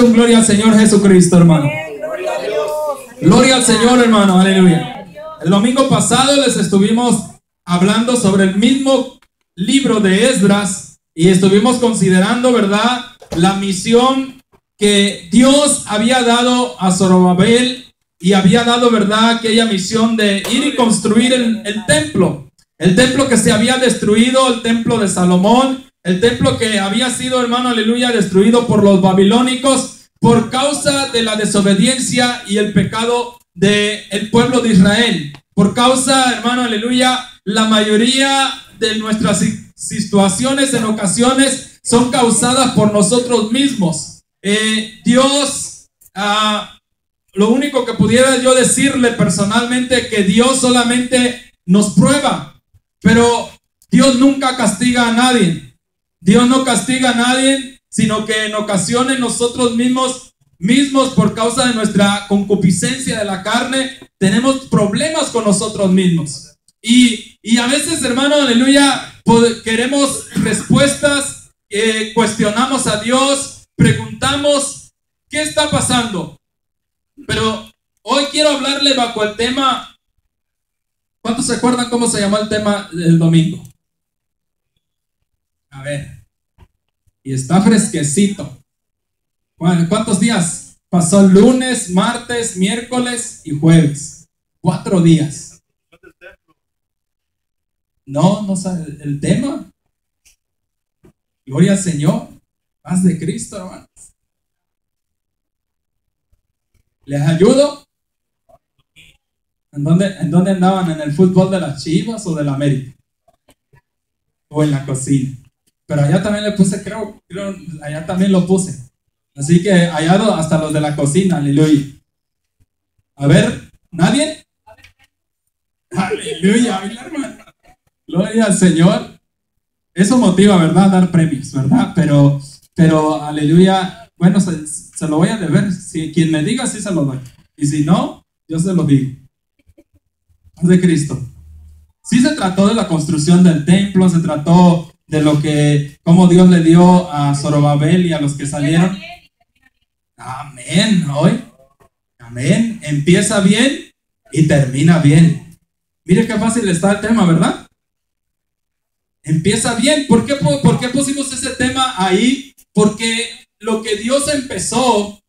un gloria al Señor Jesucristo, hermano? Gloria al Señor, hermano, aleluya. El domingo pasado les estuvimos hablando sobre el mismo libro de Esdras y estuvimos considerando, ¿verdad?, la misión que Dios había dado a Zorobabel y había dado, ¿verdad?, aquella misión de ir y construir el templo que se había destruido, el templo de Salomón, el templo que había sido, hermano, aleluya, destruido por los babilónicos por causa de la desobediencia y el pecado del pueblo de Israel. Por causa, hermano, aleluya, la mayoría de nuestras situaciones en ocasiones son causadas por nosotros mismos. Dios, lo único que pudiera yo decirle personalmente, que Dios solamente nos prueba, pero Dios nunca castiga a nadie. Dios no castiga a nadie, sino que en ocasiones nosotros mismos por causa de nuestra concupiscencia de la carne, tenemos problemas con nosotros mismos. Y a veces, hermano, aleluya, queremos respuestas, cuestionamos a Dios, preguntamos, ¿qué está pasando? Pero hoy quiero hablarle bajo el tema. ¿Cuántos se acuerdan cómo se llamó el tema del domingo? A ver. Y está fresquecito. ¿Cuántos días pasó? Lunes, martes, miércoles y jueves. 4 días. No sabe el tema. Gloria al Señor. Paz de Cristo, hermanos. ¿Les ayudo? ¿En dónde andaban? ¿En el fútbol de las Chivas o de la América? ¿O en la cocina? Pero allá también le puse, creo, allá también lo puse. Así que allá hasta los de la cocina, aleluya. A ver, ¿nadie? Aleluya, hermano. Gloria al Señor. Eso motiva, ¿verdad? Dar premios, ¿verdad? Pero aleluya, bueno, se lo voy a deber. Si quien me diga, sí se lo doy. Y si no, yo se lo digo. De Cristo. Sí se trató de la construcción del templo, se trató de cómo Dios le dio a Zorobabel y a los que salieron. Amén, hoy. Amén. Empieza bien y termina bien. Mire qué fácil está el tema, ¿verdad? Empieza bien. ¿Por qué pusimos ese tema ahí? Porque lo que Dios empezó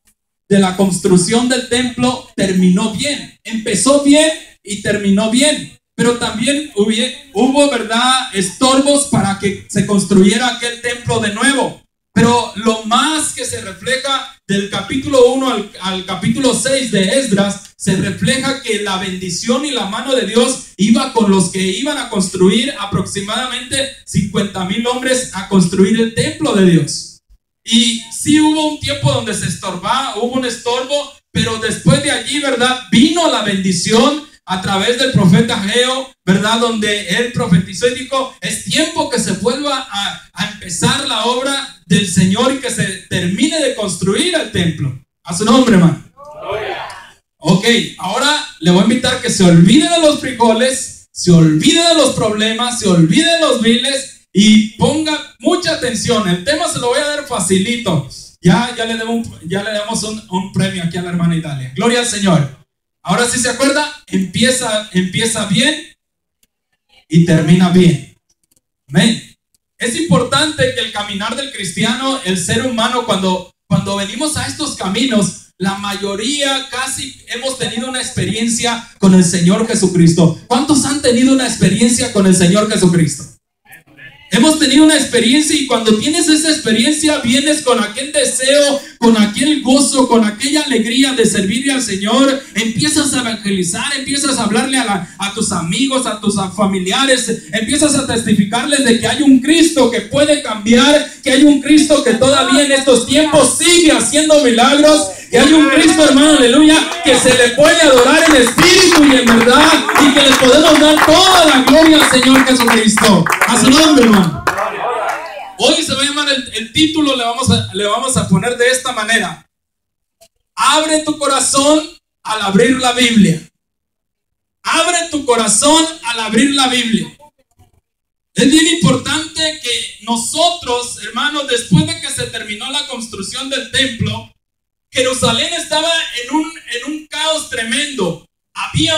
de la construcción del templo terminó bien. Empezó bien y terminó bien. Pero también hubo, ¿verdad?, estorbos para que se construyera aquel templo de nuevo. Pero lo más que se refleja del capítulo 1 al capítulo 6 de Esdras, se refleja que la bendición y la mano de Dios iba con los que iban a construir aproximadamente 50,000 hombres a construir el templo de Dios. Y sí hubo un tiempo donde se estorbaba, hubo un estorbo, pero después de allí, ¿verdad?, vino la bendición a través del profeta Ageo, ¿verdad?, donde él profetizó y dijo, es tiempo que se vuelva a empezar la obra del Señor y que se termine de construir el templo. A su nombre, hermano. Ok, ahora le voy a invitar que se olvide de los frijoles, se olvide de los problemas, se olvide de los viles y ponga mucha atención. El tema se lo voy a dar facilito. Ya le damos un premio aquí a la hermana Italia. Gloria al Señor. Ahora sí se acuerda, empieza bien y termina bien. Amén. Es importante que el caminar del cristiano, el ser humano, cuando venimos a estos caminos, la mayoría casi hemos tenido una experiencia con el Señor Jesucristo. ¿Cuántos han tenido una experiencia con el Señor Jesucristo? Hemos tenido una experiencia y cuando tienes esa experiencia vienes con aquel deseo, con aquel gozo, con aquella alegría de servirle al Señor. Empiezas a evangelizar, empiezas a hablarle a tus amigos, a tus familiares, empiezas a testificarles de que hay un Cristo que puede cambiar, que hay un Cristo que todavía en estos tiempos sigue haciendo milagros, que hay un Cristo, hermano, aleluya, que se le puede adorar en espíritu y en verdad y que le podemos dar toda la gloria al Señor Jesucristo. A su nombre, hermano. Hoy se va a llamar el título, le vamos a poner de esta manera: abre tu corazón al abrir la Biblia. Abre tu corazón al abrir la Biblia. Es bien importante que nosotros, hermanos, después de que se terminó la construcción del templo, Jerusalén estaba en un caos tremendo. Había,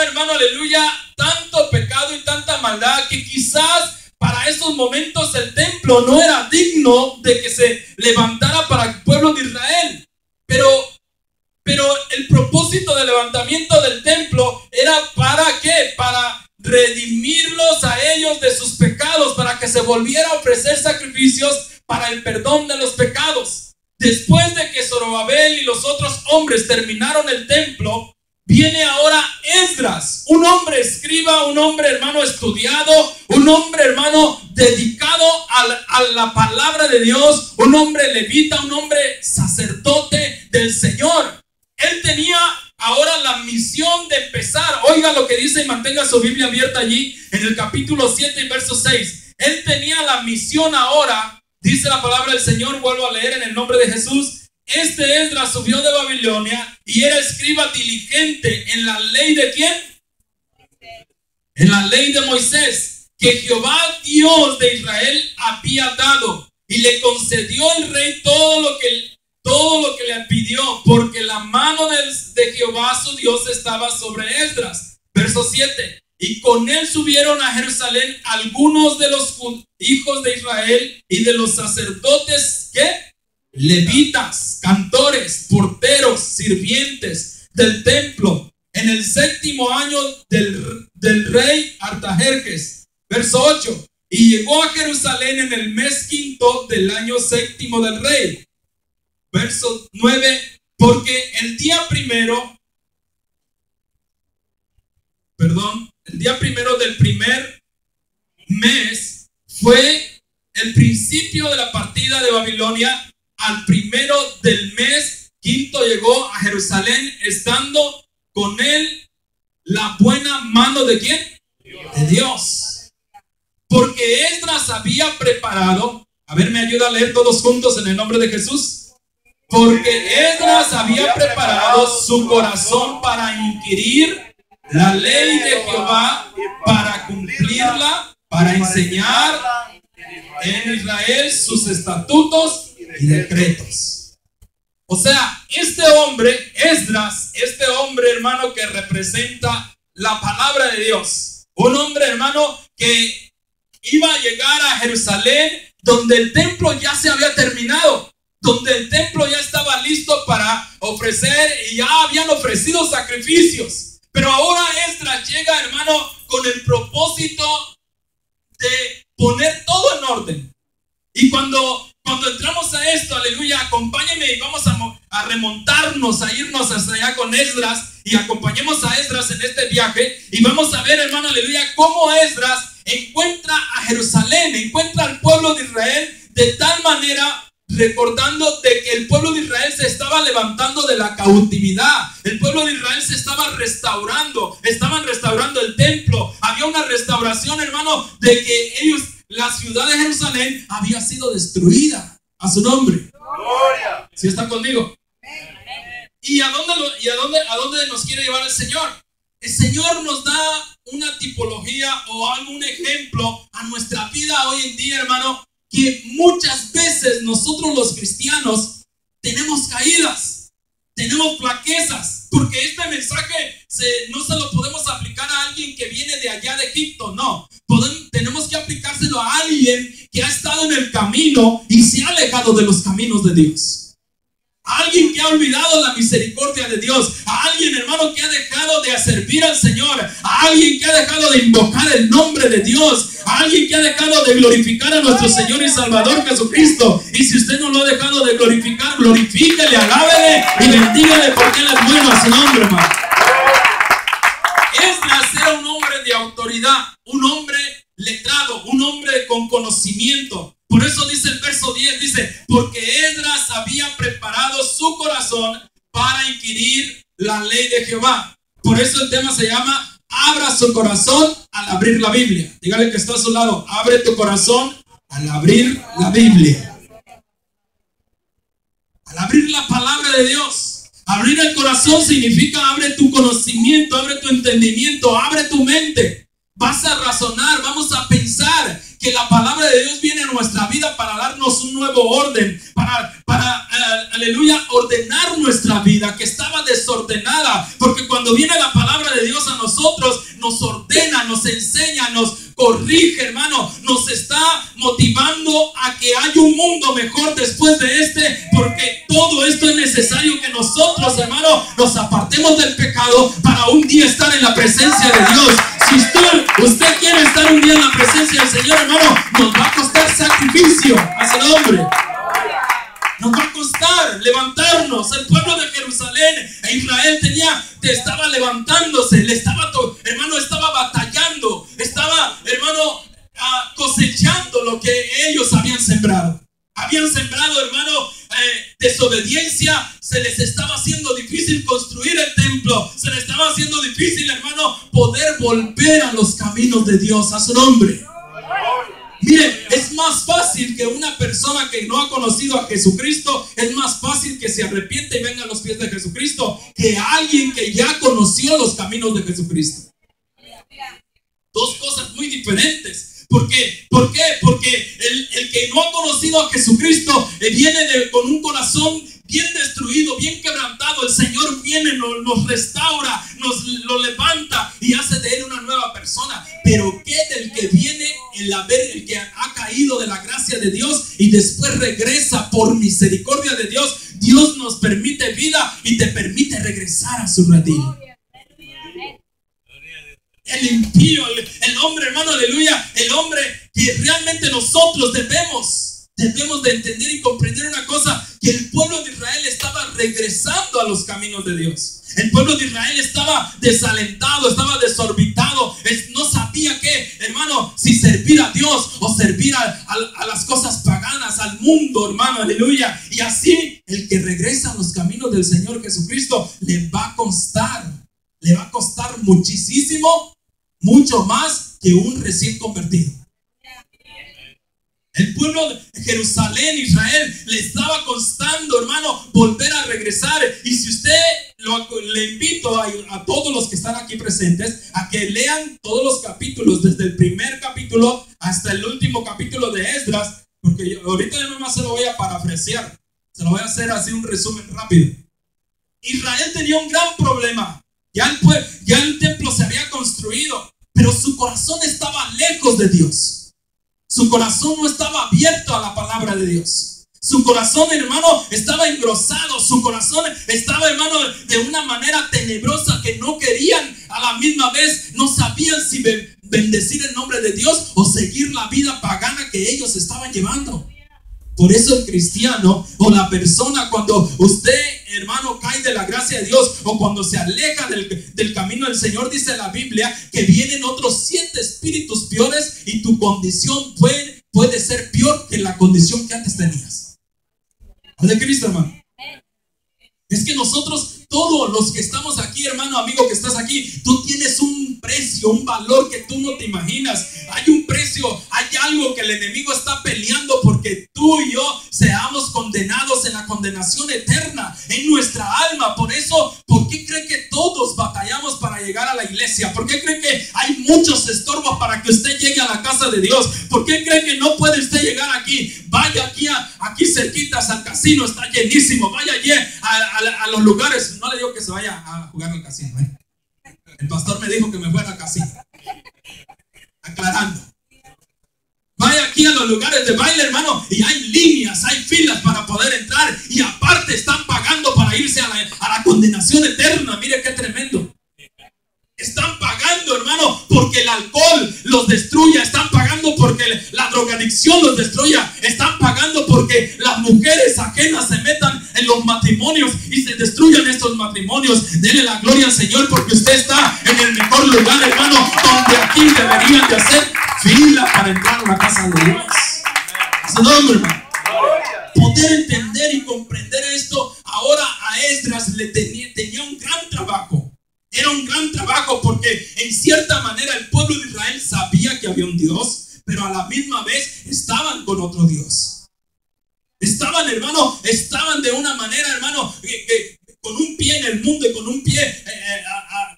hermano, aleluya, tanto pecado y tanta maldad que quizás para esos momentos el templo no era digno de que se levantara para el pueblo de Israel. Pero el propósito del levantamiento del templo era ¿para qué? Para redimirlos a ellos de sus pecados, para que se volviera a ofrecer sacrificios para el perdón de los pecados. Después de que Zorobabel y los otros hombres terminaron el templo, viene ahora Esdras, un hombre escriba, un hombre, hermano, estudiado, un hombre, hermano, dedicado a la palabra de Dios, un hombre levita, un hombre sacerdote del Señor. Él tenía ahora la misión de empezar. Oiga lo que dice y mantenga su Biblia abierta allí en el capítulo 7 y verso 6. Él tenía la misión ahora, dice la palabra del Señor, vuelvo a leer en el nombre de Jesús. Este Esdras subió de Babilonia y era escriba diligente en la ley de ¿quién? En la ley de Moisés, que Jehová Dios de Israel había dado, y le concedió el rey todo lo que le pidió, porque la mano de Jehová su Dios estaba sobre Esdras. Verso 7. Y con él subieron a Jerusalén algunos de los hijos de Israel y de los sacerdotes, ¿qué? Levitas, cantores, porteros, sirvientes del templo, en el 7º año del rey Artajerjes. Verso 8. Y llegó a Jerusalén en el mes 5 del año 7º del rey. Verso 9. Porque el día primero del primer mes fue el principio de la partida de Babilonia. Al primero del mes 5 llegó a Jerusalén, estando con él la buena mano de ¿quién? De Dios. Porque Esdras había preparado, a ver, me ayuda a leer todos juntos en el nombre de Jesús. Porque Esdras había preparado su corazón para inquirir la ley de Jehová, para cumplirla, para enseñar en Israel sus estatutos y decretos. O sea, este hombre, Esdras, hermano, que representa la palabra de Dios, un hombre, hermano, que iba a llegar a Jerusalén, donde el templo ya se había terminado, donde el templo ya estaba listo para ofrecer, y ya habían ofrecido sacrificios. Pero ahora Esdras llega, hermano, con el propósito de poner todo en orden. Y cuando entramos a esto, aleluya, acompáñenme y vamos a remontarnos, a irnos hasta allá con Esdras, y acompañemos a Esdras en este viaje, y vamos a ver, hermano, aleluya, cómo Esdras encuentra a Jerusalén, encuentra al pueblo de Israel de tal manera, recordando de que el pueblo de Israel se estaba levantando de la cautividad. El pueblo de Israel se estaba restaurando, estaban restaurando el templo. Había una restauración, hermano, de que la ciudad de Jerusalén había sido destruida. A su nombre. Gloria. ¿Sí está conmigo? ¿Y a dónde nos quiere llevar el Señor? El Señor nos da una tipología o algún ejemplo a nuestra vida hoy en día, hermano, que muchas veces nosotros los cristianos tenemos caídas, tenemos flaquezas, porque este mensaje no se lo podemos aplicar a alguien que viene de allá de Egipto, no. Tenemos que aplicárselo a alguien que ha estado en el camino y se ha alejado de los caminos de Dios. A alguien que ha olvidado la misericordia de Dios, a alguien, hermano, que ha dejado de servir al Señor, a alguien que ha dejado de invocar el nombre de Dios, a alguien que ha dejado de glorificar a nuestro Señor y Salvador Jesucristo. Y si usted no lo ha dejado de glorificar, glorifíquele, alábele y bendígale, porque Él es bueno a su nombre, hermano. Esdras era un hombre de autoridad, un hombre letrado, un hombre con conocimiento. Por eso dice el verso 10, dice, porque Esdras había preparado su corazón para inquirir la ley de Jehová. Por eso el tema se llama, abra su corazón al abrir la Biblia. Dígale que está a su lado, abre tu corazón al abrir la Biblia. Al abrir la palabra de Dios. Abrir el corazón significa abre tu conocimiento, abre tu entendimiento, abre tu mente. Vas a razonar, vamos a pensar que la palabra de Dios viene a nuestra vida para darnos un nuevo orden, aleluya, ordenar nuestra vida que estaba desordenada, porque cuando viene la palabra de Dios a nosotros, nos ordena, nos enseña, nos corrige, hermano, nos está motivando a que haya un mundo mejor después de este, porque todo esto es necesario que nosotros, hermano, nos apartemos del pecado para un día estar en la presencia de Dios. Si usted quiere estar un día en la presencia del Señor, hermano, nos va a costar sacrificio a su nombre. Nos va a costar levantarnos. El pueblo de Jerusalén e Israel estaba levantándose, hermano, estaba batallando, estaba, hermano, cosechando lo que ellos habían sembrado. Habían sembrado, hermano, desobediencia. Se les estaba haciendo difícil construir el templo. Se les estaba haciendo difícil, hermano, poder volver a los caminos de Dios, a su nombre. Mire, es más fácil que una persona que no ha conocido a Jesucristo, es más fácil que se arrepiente y venga a los pies de Jesucristo, que alguien que ya conoció los caminos de Jesucristo. Dos cosas muy diferentes. ¿Por qué? Porque el que no ha conocido a Jesucristo viene con un corazón bien destruido, bien quebrantado. El Señor viene, nos restaura, lo levanta y hace de él una nueva persona. Pero ¿qué del que viene, el que ha caído de la gracia de Dios y después regresa por misericordia de Dios? Dios nos permite vida y te permite regresar a su redil. El impío, el hombre, hermano, aleluya, el hombre que realmente nosotros debemos de entender y comprender una cosa, que el pueblo de Israel estaba regresando a los caminos de Dios. El pueblo de Israel estaba desalentado, estaba desorbitado, no sabía qué, hermano, si servir a Dios o servir a las cosas paganas, al mundo, hermano, aleluya. Y así el que regresa a los caminos del Señor Jesucristo le va a costar muchísimo, mucho más que un recién convertido. El pueblo de Jerusalén, Israel, le estaba costando, hermano, volver a regresar. Y si usted le invito a todos los que están aquí presentes a que lean todos los capítulos, desde el primer capítulo hasta el último capítulo de Esdras, porque yo ahorita yo nomás se lo voy a parafrasear, se lo voy a hacer así un resumen rápido. Israel tenía un gran problema. Ya el templo se había construido, pero su corazón estaba lejos de Dios. Su corazón no estaba abierto a la palabra de Dios. Su corazón, hermano, estaba engrosado. Su corazón estaba, hermano, de una manera tenebrosa, que no querían, a la misma vez no sabían si bendecir el nombre de Dios o seguir la vida pagana que ellos estaban llevando. Por eso el cristiano o la persona, cuando usted, hermano, cae de la gracia de Dios o cuando se aleja del camino del Señor, dice la Biblia que vienen otros 7 espíritus peores y tu condición puede ser peor que la condición que antes tenías. ¿De Cristo, hermano? Es que nosotros, todos los que estamos aquí, hermano, amigo que estás aquí, tú tienes un precio, un valor que tú no te imaginas. Hay un precio, hay algo que el enemigo está peleando porque tú y yo seamos condenados en la condenación eterna en nuestra alma. Por eso, ¿por qué cree que todos batallamos para llegar a la iglesia? ¿Por qué cree que hay muchos estorbos para que usted llegue a la casa de Dios? ¿Por qué cree que no puede usted llegar aquí? Vaya aquí cerquitas al casino, está llenísimo. Vaya allí a los lugares. No le digo que se vaya a jugar al casino, ¿eh? El pastor me dijo que me fuera al casino. Aclarando. Vaya aquí a los lugares de baile, hermano, y hay líneas, hay filas para poder entrar, y aparte están pagando para irse a la condenación eterna. Mire qué tremendo. Están pagando, hermano, porque el alcohol los destruya. Están pagando porque la drogadicción los destruya. Están pagando porque las mujeres ajenas se metan en los matrimonios y se destruyan estos matrimonios. Dele la gloria al Señor porque usted está en el mejor lugar, hermano, donde aquí deberían de hacer fila para entrar a la casa de Dios. Su nombre, hermano. Poder entender y comprender esto, ahora a Esdras le tenía un gran trabajo. Era un gran trabajo porque en cierta manera el pueblo de Israel sabía que había un Dios, pero a la misma vez estaban con otro Dios. Estaban, hermano, estaban de una manera, hermano, con un pie en el mundo y con un pie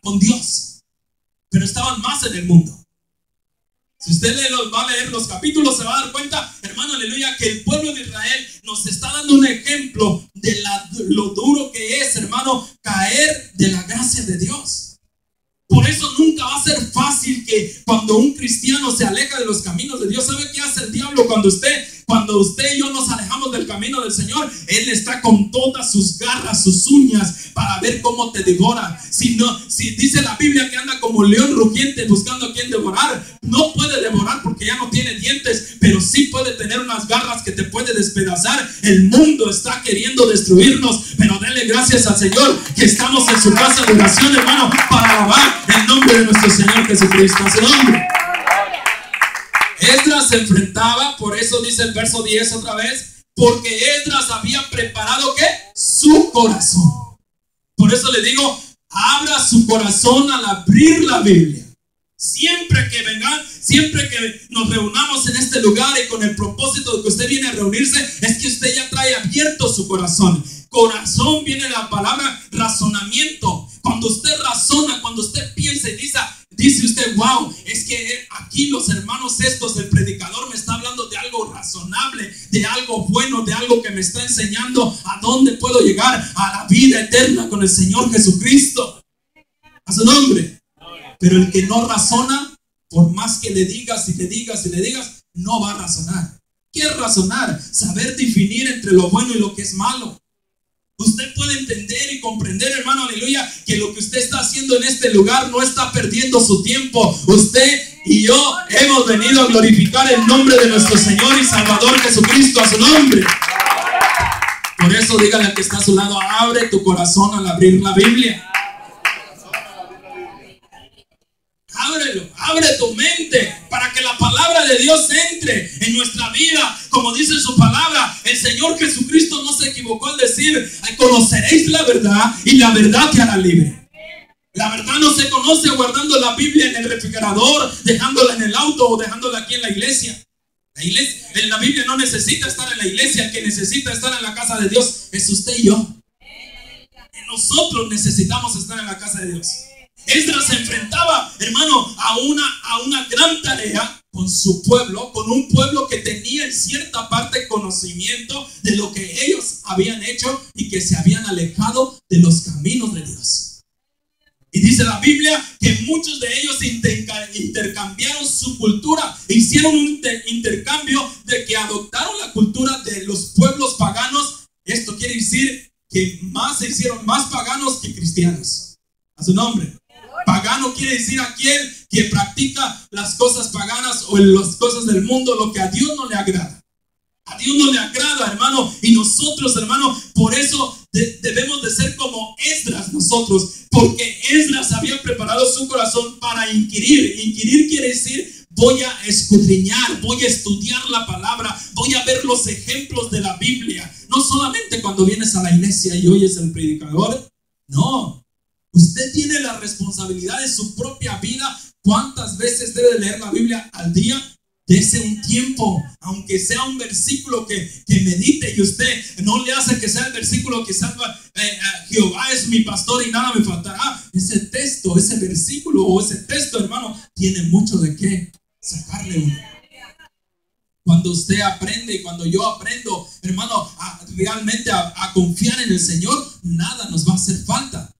con Dios. Pero estaban más en el mundo. Si usted va a leer los capítulos, se va a dar cuenta, hermano, aleluya, que el pueblo de Israel nos está dando un ejemplo de lo duro que es, hermano, caer de la gracia de Dios. Por eso nunca va a ser fácil que cuando un cristiano se aleja de los caminos de Dios, ¿sabe qué hace el diablo cuando usted y yo nos alejamos del camino del Señor? Él está con todas sus garras, sus uñas, para ver cómo te devora. Si dice la Biblia que anda como león rugiente buscando a quien devorar, no puede devorar porque ya no tiene dientes, pero sí puede tener unas garras que te puede despedazar. El mundo está queriendo destruirnos, pero denle gracias al Señor que estamos en su casa de oración, hermano, para alabar el nombre de nuestro Señor Jesucristo. A su nombre. Esdras se enfrentaba, por eso dice el verso 10 otra vez, porque Esdras había preparado ¿qué? Su corazón. Por eso le digo, abra su corazón al abrir la Biblia. Siempre que vengan, siempre que nos reunamos en este lugar y con el propósito de que usted viene a reunirse, es que usted ya trae abierto su corazón. Corazón viene de la palabra razonamiento. Cuando usted razona, cuando usted piensa y dice usted, wow, es que aquí los hermanos estos, el predicador me está hablando de algo razonable, de algo bueno, de algo que me está enseñando a dónde puedo llegar, a la vida eterna con el Señor Jesucristo. A su nombre. Pero el que no razona, por más que le digas y le digas y le digas, no va a razonar. ¿Qué es razonar? Saber definir entre lo bueno y lo que es malo. Usted puede entender y comprender, hermano, aleluya, que lo que usted está haciendo en este lugar no está perdiendo su tiempo. Usted y yo hemos venido a glorificar el nombre de nuestro Señor y Salvador Jesucristo. A su nombre. Por eso dígale al que está a su lado, abre tu corazón al abrir la Biblia. Ábrelo, abre tu mente para que la palabra de Dios entre en nuestra vida. Como dice su palabra, el Señor Jesucristo no se equivocó al decir, conoceréis la verdad y la verdad te hará libre. La verdad no se conoce guardando la Biblia en el refrigerador, dejándola en el auto o dejándola aquí en la iglesia. La Biblia no necesita estar en la iglesia. El que necesita estar en la casa de Dios es usted y yo. Nosotros necesitamos estar en la casa de Dios. Esdras se enfrentaba, hermano, a una gran tarea con su pueblo, con un pueblo que tenía en cierta parte conocimiento de lo que ellos habían hecho y que se habían alejado de los caminos de Dios. Y dice la Biblia que muchos de ellos intercambiaron su cultura, hicieron un intercambio de que adoptaron la cultura de los pueblos paganos. Esto quiere decir que se hicieron más paganos que cristianos. A su nombre. Pagano quiere decir aquel que practica las cosas paganas o las cosas del mundo, lo que a Dios no le agrada. A Dios no le agrada, hermano. Y nosotros, hermano, por eso debemos de ser como Esdras nosotros. Porque Esdras había preparado su corazón para inquirir. Inquirir quiere decir, voy a escudriñar, voy a estudiar la palabra, voy a ver los ejemplos de la Biblia. No solamente cuando vienes a la iglesia y oyes el predicador. No. Usted tiene la responsabilidad de su propia vida. ¿Cuántas veces debe leer la Biblia al día? Dese un tiempo, aunque sea un versículo que medite y usted no le hace que sea el versículo que salva. Jehová es mi pastor y nada me faltará. Ese texto, ese versículo o ese texto, hermano, tiene mucho de qué sacarle uno. Cuando usted aprende y cuando yo aprendo, hermano, realmente a confiar en el Señor, nada nos va a hacer falta.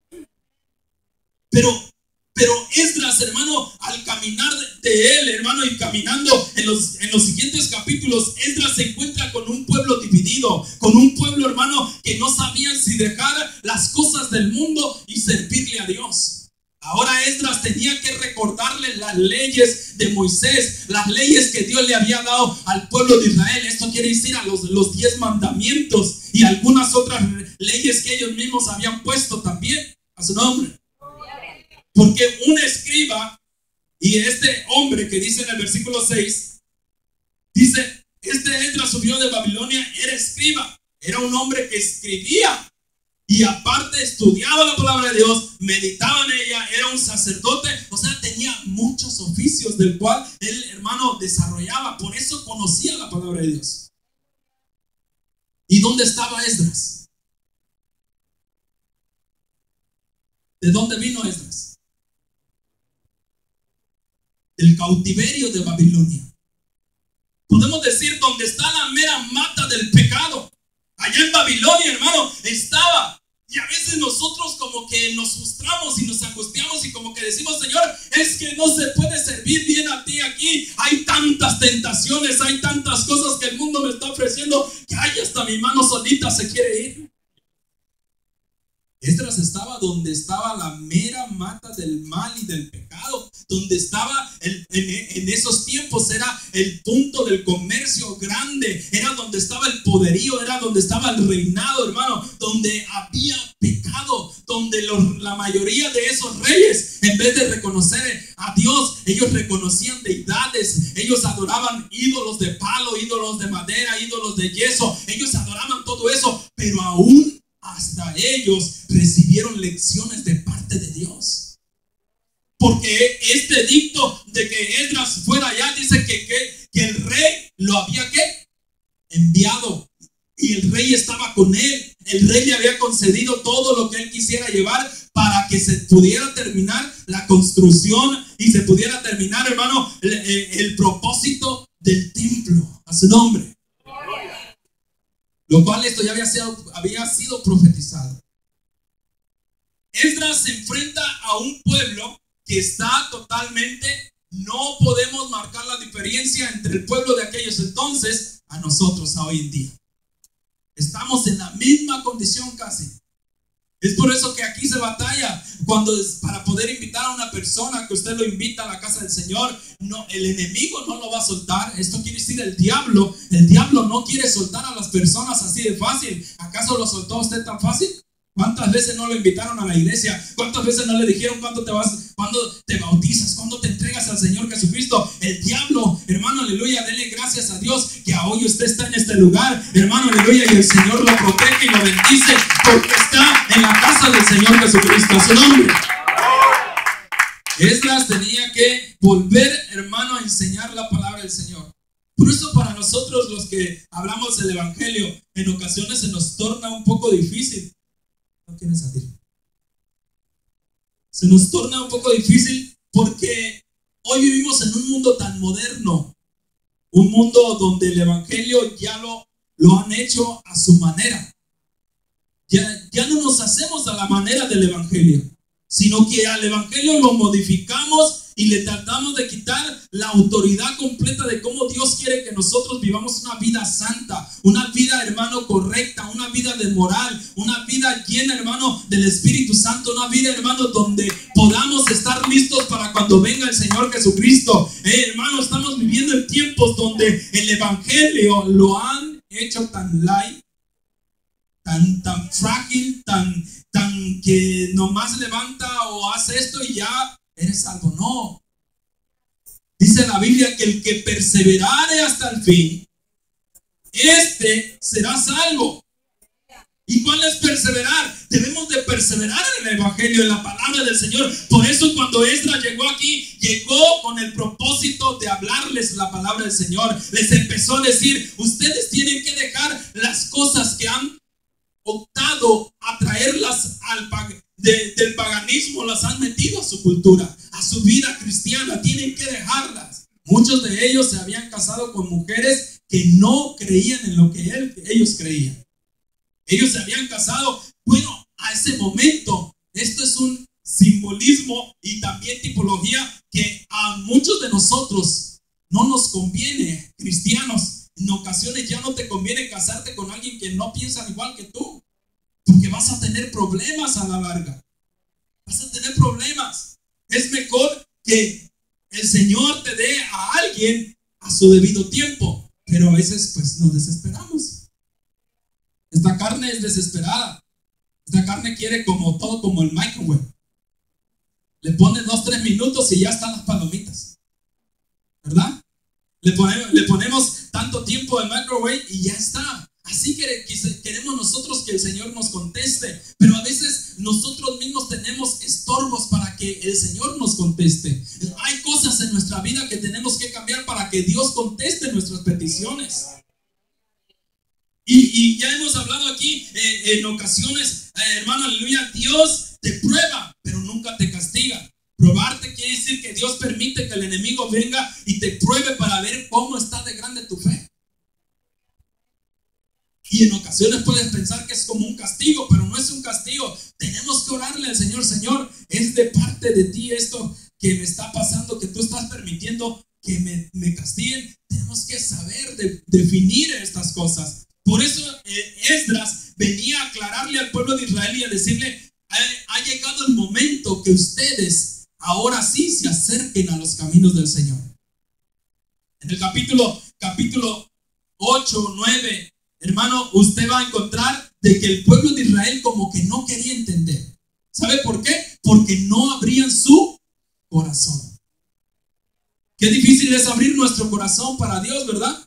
Pero Esdras, hermano, al caminar de él, hermano, y caminando en los siguientes capítulos, Esdras se encuentra con un pueblo dividido, con un pueblo, hermano, que no sabían si dejar las cosas del mundo y servirle a Dios. Ahora Esdras tenía que recordarle las leyes de Moisés, las leyes que Dios le había dado al pueblo de Israel. Esto quiere decir a los 10 mandamientos y algunas otras leyes que ellos mismos habían puesto también. A su nombre. Porque un escriba, y este hombre que dice en el versículo 6, dice, Esdras subió de Babilonia, era escriba, era un hombre que escribía y aparte estudiaba la palabra de Dios, meditaba en ella, era un sacerdote, o sea, tenía muchos oficios del cual él, hermano, desarrollaba, por eso conocía la palabra de Dios. ¿Y dónde estaba Esdras? ¿De dónde vino Esdras? del cautiverio de Babilonia. Podemos decir donde está la mera mata del pecado. Allá en Babilonia, hermano, estaba. Y a veces nosotros como que nos frustramos y nos angustiamos y como que decimos, Señor, es que no se puede servir bien a ti aquí. Hay tantas tentaciones, hay tantas cosas que el mundo me está ofreciendo que ay, hasta mi mano solita se quiere ir. Esdras estaba donde estaba la mera mata del mal y del pecado, donde estaba en esos tiempos era el punto del comercio grande, era donde estaba el poderío, era donde estaba el reinado, hermano, donde había pecado, donde la mayoría de esos reyes, en vez de reconocer a Dios, ellos reconocían deidades, ellos adoraban ídolos de palo, ídolos de madera, ídolos de yeso, ellos adoraban todo eso, pero aún hasta ellos recibieron lecciones de parte de Dios. Porque este edicto de que Esdras fuera allá dice que el rey lo había enviado. Y el rey estaba con él. El rey le había concedido todo lo que él quisiera llevar para que se pudiera terminar la construcción y se pudiera terminar, hermano, el propósito del templo a su nombre. Lo cual esto ya había sido profetizado. Esdras se enfrenta a un pueblo que está totalmente, no podemos marcar la diferencia entre el pueblo de aquellos entonces a nosotros a hoy en día. Estamos en la misma condición casi. Es por eso que aquí se batalla para poder invitar a una persona que usted lo invita a la casa del Señor. No, el enemigo no lo va a soltar. Esto quiere decir el diablo no quiere soltar a las personas así de fácil. ¿Acaso lo soltó a usted tan fácil? ¿Cuántas veces no lo invitaron a la iglesia? ¿Cuántas veces no le dijeron cuándo te bautizas? ¿Cuándo te entregas al Señor Jesucristo? El diablo, hermano, aleluya, dele gracias a Dios que hoy usted está en este lugar, hermano, aleluya, y el Señor lo protege y lo bendice porque está en la casa del Señor Jesucristo, a su nombre. Esdras tenía que volver, hermano, a enseñar la palabra del Señor. Por eso para nosotros los que hablamos del evangelio, en ocasiones se nos torna un poco difícil. No quieren salir. Se nos torna un poco difícil porque hoy vivimos en un mundo tan moderno, un mundo donde el evangelio ya lo han hecho a su manera. Ya no nos hacemos a la manera del evangelio, sino que al evangelio lo modificamos y le tratamos de quitar la autoridad completa de cómo Dios quiere que nosotros vivamos una vida santa, una vida, hermano, correcta, una vida de moral, una vida llena, hermano, del Espíritu Santo, una vida, hermano, donde podamos estar listos para cuando venga el Señor Jesucristo. Hermano, estamos viviendo en tiempos donde el evangelio lo han hecho tan light, tan frágil, tan que nomás levanta o hace esto y ya eres salvo. No. Dice la Biblia que el que perseverare hasta el fin, este será salvo. ¿Y cuál es perseverar? Debemos de perseverar en el evangelio, en la palabra del Señor. Por eso cuando Esdras llegó aquí, llegó con el propósito de hablarles la palabra del Señor. Les empezó a decir, ustedes tienen que dejar las cosas que han optado a traerlas del paganismo, las han metido a su cultura, a su vida cristiana, tienen que dejarlas. Muchos de ellos se habían casado con mujeres que no creían en lo que ellos creían. Ellos se habían casado, bueno, a ese momento. Esto es un simbolismo y también tipología que a muchos de nosotros no nos conviene, cristianos. En ocasiones ya no te conviene casarte con alguien que no piensa igual que tú, porque vas a tener problemas a la larga. Vas a tener problemas. Es mejor que el Señor te dé a alguien a su debido tiempo, pero a veces pues nos desesperamos. Esta carne es desesperada. Esta carne quiere como todo, como el microwave. Le pones 2-3 minutos y ya están las palomitas, ¿verdad? Le ponemos tanto tiempo al microwave y ya está. Así que queremos nosotros que el Señor nos conteste, pero a veces nosotros mismos tenemos estorbos para que el Señor nos conteste. Hay cosas en nuestra vida que tenemos que cambiar para que Dios conteste nuestras peticiones. Y ya hemos hablado aquí en ocasiones, hermano, aleluya, Dios te prueba, pero nunca te castiga. Probarte quiere decir decir que Dios permite que el enemigo venga y te pruebe para ver cómo está de grande tu fe. Y en ocasiones puedes pensar que es como un castigo, pero no es un castigo. Tenemos que orarle al Señor: Señor, es de parte de ti esto que me está pasando, que tú estás permitiendo que me castiguen. Tenemos que saber definir estas cosas. Por eso Esdras venía a aclararle al pueblo de Israel y a decirle: ha llegado el momento que ustedes ahora sí se acerquen a los caminos del Señor. En el capítulo 8 o 9, hermano, usted va a encontrar de que el pueblo de Israel como que no quería entender. ¿Sabe por qué? Porque no abrían su corazón. Qué difícil es abrir nuestro corazón para Dios, ¿verdad?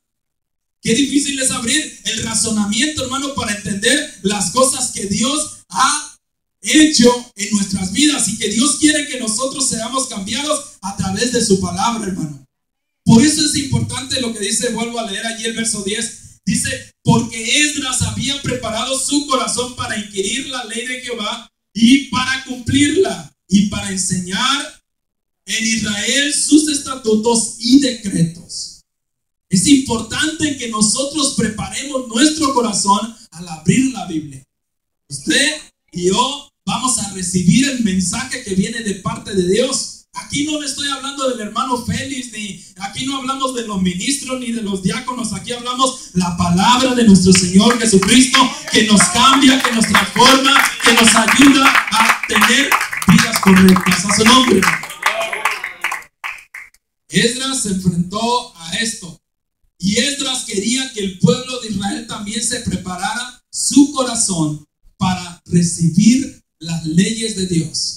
Qué difícil es abrir el razonamiento, hermano, para entender las cosas que Dios ha hecho en nuestras vidas y que Dios quiere que nosotros seamos cambiados a través de su palabra, hermano. Por eso es importante lo que dice, vuelvo a leer allí el verso 10. Dice: porque Esdras había preparado su corazón para inquirir la ley de Jehová y para cumplirla, y para enseñar en Israel sus estatutos y decretos. Es importante que nosotros preparemos nuestro corazón al abrir la Biblia. Usted y yo vamos a recibir el mensaje que viene de parte de Dios. Aquí no le estoy hablando del hermano Félix, ni aquí no hablamos de los ministros ni de los diáconos. Aquí hablamos la palabra de nuestro Señor Jesucristo, que nos cambia, que nos transforma, que nos ayuda a tener vidas correctas. A su nombre. Esdras se enfrentó a esto, y Esdras quería que el pueblo de Israel también se preparara su corazón para recibir las leyes de Dios.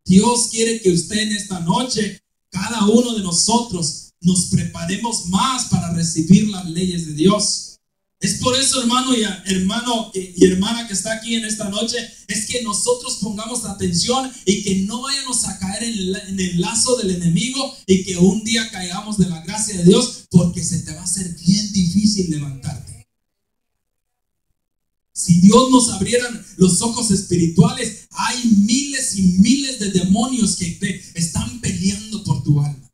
Dios quiere que usted en esta noche, cada uno de nosotros, nos preparemos más para recibir las leyes de Dios. Es por eso, hermano y hermana que está aquí en esta noche, es que nosotros pongamos atención y que no vayamos a caer en el lazo del enemigo y que un día caigamos de la gracia de Dios, porque se te va a hacer bien difícil levantarte. Si Dios nos abrieran los ojos espirituales, hay miles y miles de demonios que te están peleando por tu alma.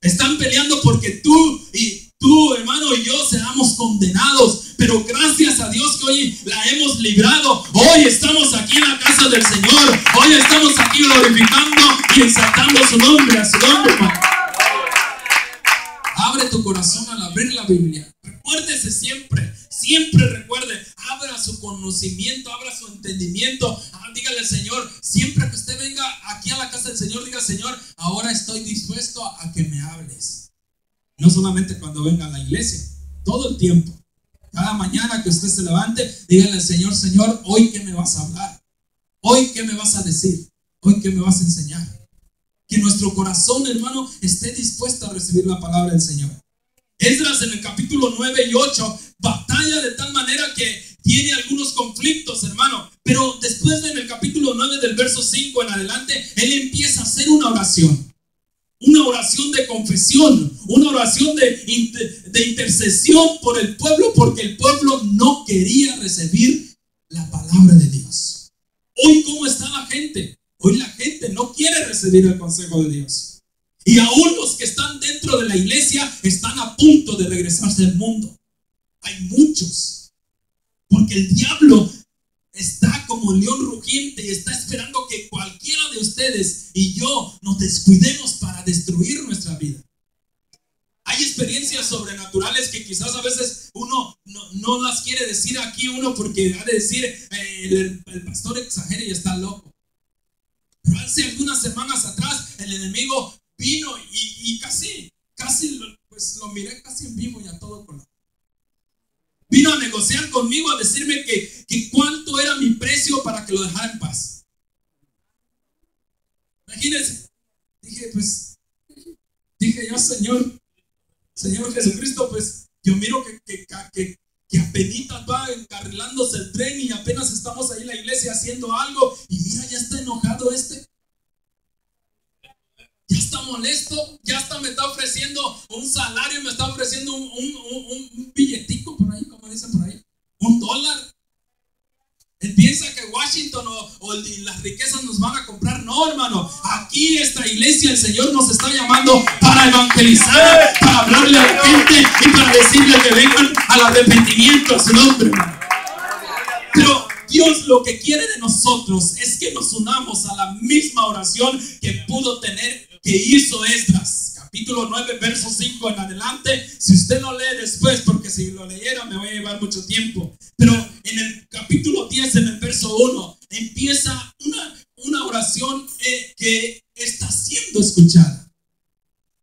Están peleando porque tú, hermano, y yo seamos condenados. Pero gracias a Dios que hoy la hemos librado. Hoy estamos aquí en la casa del Señor. Hoy estamos aquí glorificando y exaltando su nombre, a su nombre, hermano. Abre tu corazón al abrir la Biblia. Recuérdese siempre recuerde, abra su conocimiento, abra su entendimiento. Dígale al Señor, siempre que usted venga aquí a la casa del Señor, diga: Señor, ahora estoy dispuesto a que me hables. No solamente cuando venga a la iglesia, todo el tiempo. Cada mañana que usted se levante, dígale al Señor: Señor, hoy qué me vas a hablar, hoy qué me vas a decir, hoy qué me vas a enseñar. Que nuestro corazón, hermano, esté dispuesto a recibir la palabra del Señor. Esdras en el capítulo 9 y 8 batalla de tal manera que tiene algunos conflictos, hermano. Pero después en el capítulo 9 del verso 5 en adelante, él empieza a hacer una oración. Una oración de confesión, una oración de intercesión por el pueblo, porque el pueblo no quería recibir la palabra de Dios. Hoy, ¿cómo está la gente? Hoy la gente no quiere recibir el consejo de Dios. Y aún los que están dentro de la iglesia están a punto de regresarse al mundo. Hay muchos. Porque el diablo está como león rugiente y está esperando que cualquiera de ustedes y yo nos descuidemos para destruir nuestra vida. Hay experiencias sobrenaturales que quizás a veces uno no las quiere decir aquí porque ha de decir el pastor exagera y está loco. Pero hace algunas semanas atrás el enemigo vino y casi pues lo miré casi en vivo y a todo color. Vino a negociar conmigo, a decirme que cuánto era mi precio para que lo dejara en paz. Imagínense. Dije yo, Señor Jesucristo, pues yo miro que apenitas va encarrilándose el tren y apenas estamos ahí en la iglesia haciendo algo y mira, ya está enojado ya está molesto, ya hasta me está ofreciendo un salario, me está ofreciendo un billetico por ahí, como dicen por ahí, $1. Él piensa que Washington o las riquezas nos van a comprar. No, hermano. Aquí esta iglesia, el Señor nos está llamando para evangelizar, para hablarle a la gente y para decirle que vengan al arrepentimiento a su nombre, hermano. Pero Dios lo que quiere de nosotros es que nos unamos a la misma oración que hizo Esdras. Capítulo 9, verso 5 en adelante. Si usted lo lee después, porque si lo leyera me voy a llevar mucho tiempo. Pero en el capítulo 10, en el verso 1, empieza una oración que está siendo escuchada.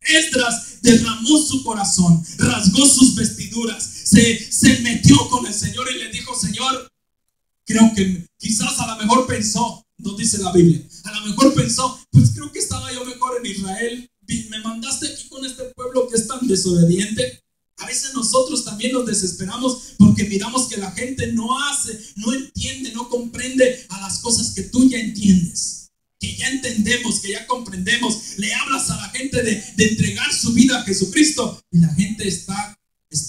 Esdras derramó su corazón, rasgó sus vestiduras, se metió con el Señor y le dijo: Señor, creo que quizás a lo mejor pensó, no dice la Biblia, a lo mejor pensó, pues creo que estaba yo mejor en Israel. Me mandaste aquí con este pueblo que es tan desobediente. A veces nosotros también nos desesperamos porque miramos que la gente no entiende, no comprende a las cosas que tú ya entiendes, que ya entendemos, que ya comprendemos. Le hablas a la gente de entregar su vida a Jesucristo y la gente está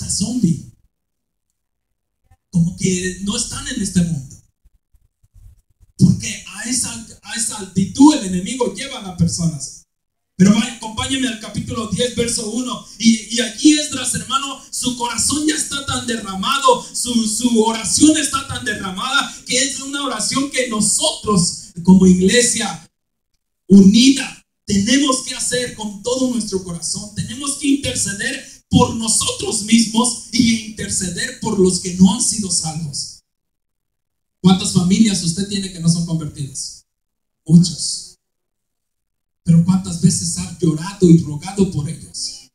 zombie, como que no están en este mundo, porque a esa altitud el enemigo lleva a las personas. Pero acompáñenme al capítulo 10, verso 1. Y allí Esdras, hermano, su corazón ya está tan derramado, su oración está tan derramada, que es una oración que nosotros como iglesia unida tenemos que hacer con todo nuestro corazón. Tenemos que interceder por nosotros mismos y interceder por los que no han sido salvos. ¿Cuántas familias usted tiene que no son convertidas? Muchas. Pero ¿cuántas veces ha llorado y rogado por ellos?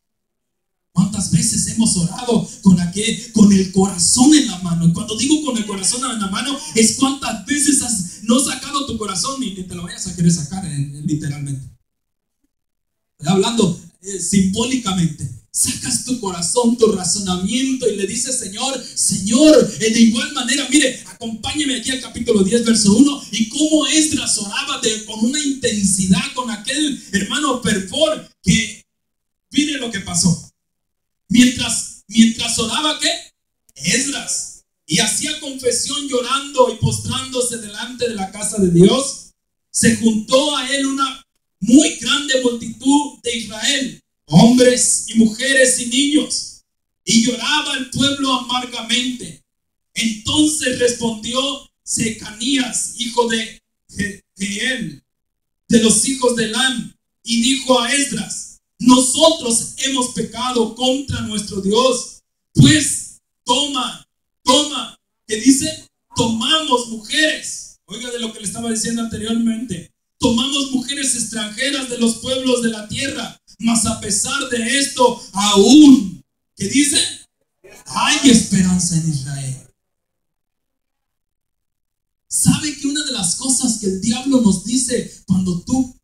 ¿Cuántas veces hemos orado con el corazón en la mano? Y cuando digo con el corazón en la mano, es cuántas veces no sacado tu corazón ni te lo vayas a querer sacar literalmente. Estoy hablando simbólicamente. Sacas tu corazón, tu razonamiento y le dices: Señor, de igual manera, mire, acompáñeme aquí al capítulo 10, verso 1, y cómo Esdras oraba con una intensidad, con aquel hermano fervor, que mire lo que pasó. Mientras oraba, ¿qué? Esdras, y hacía confesión llorando y postrándose delante de la casa de Dios, se juntó a él una muy grande multitud de Israel, hombres y mujeres y niños, y lloraba el pueblo amargamente. Entonces respondió Secanías, hijo de Geel, de los hijos de Elam, y dijo a Esdras: nosotros hemos pecado contra nuestro Dios, pues toma, ¿qué dice? Tomamos mujeres. Oiga de lo que le estaba diciendo anteriormente. Tomamos mujeres extranjeras de los pueblos de la tierra, mas a pesar de esto, aún, ¿qué dice? Hay esperanza en Israel. ¿Sabe que una de las cosas que el diablo nos dice cuando tú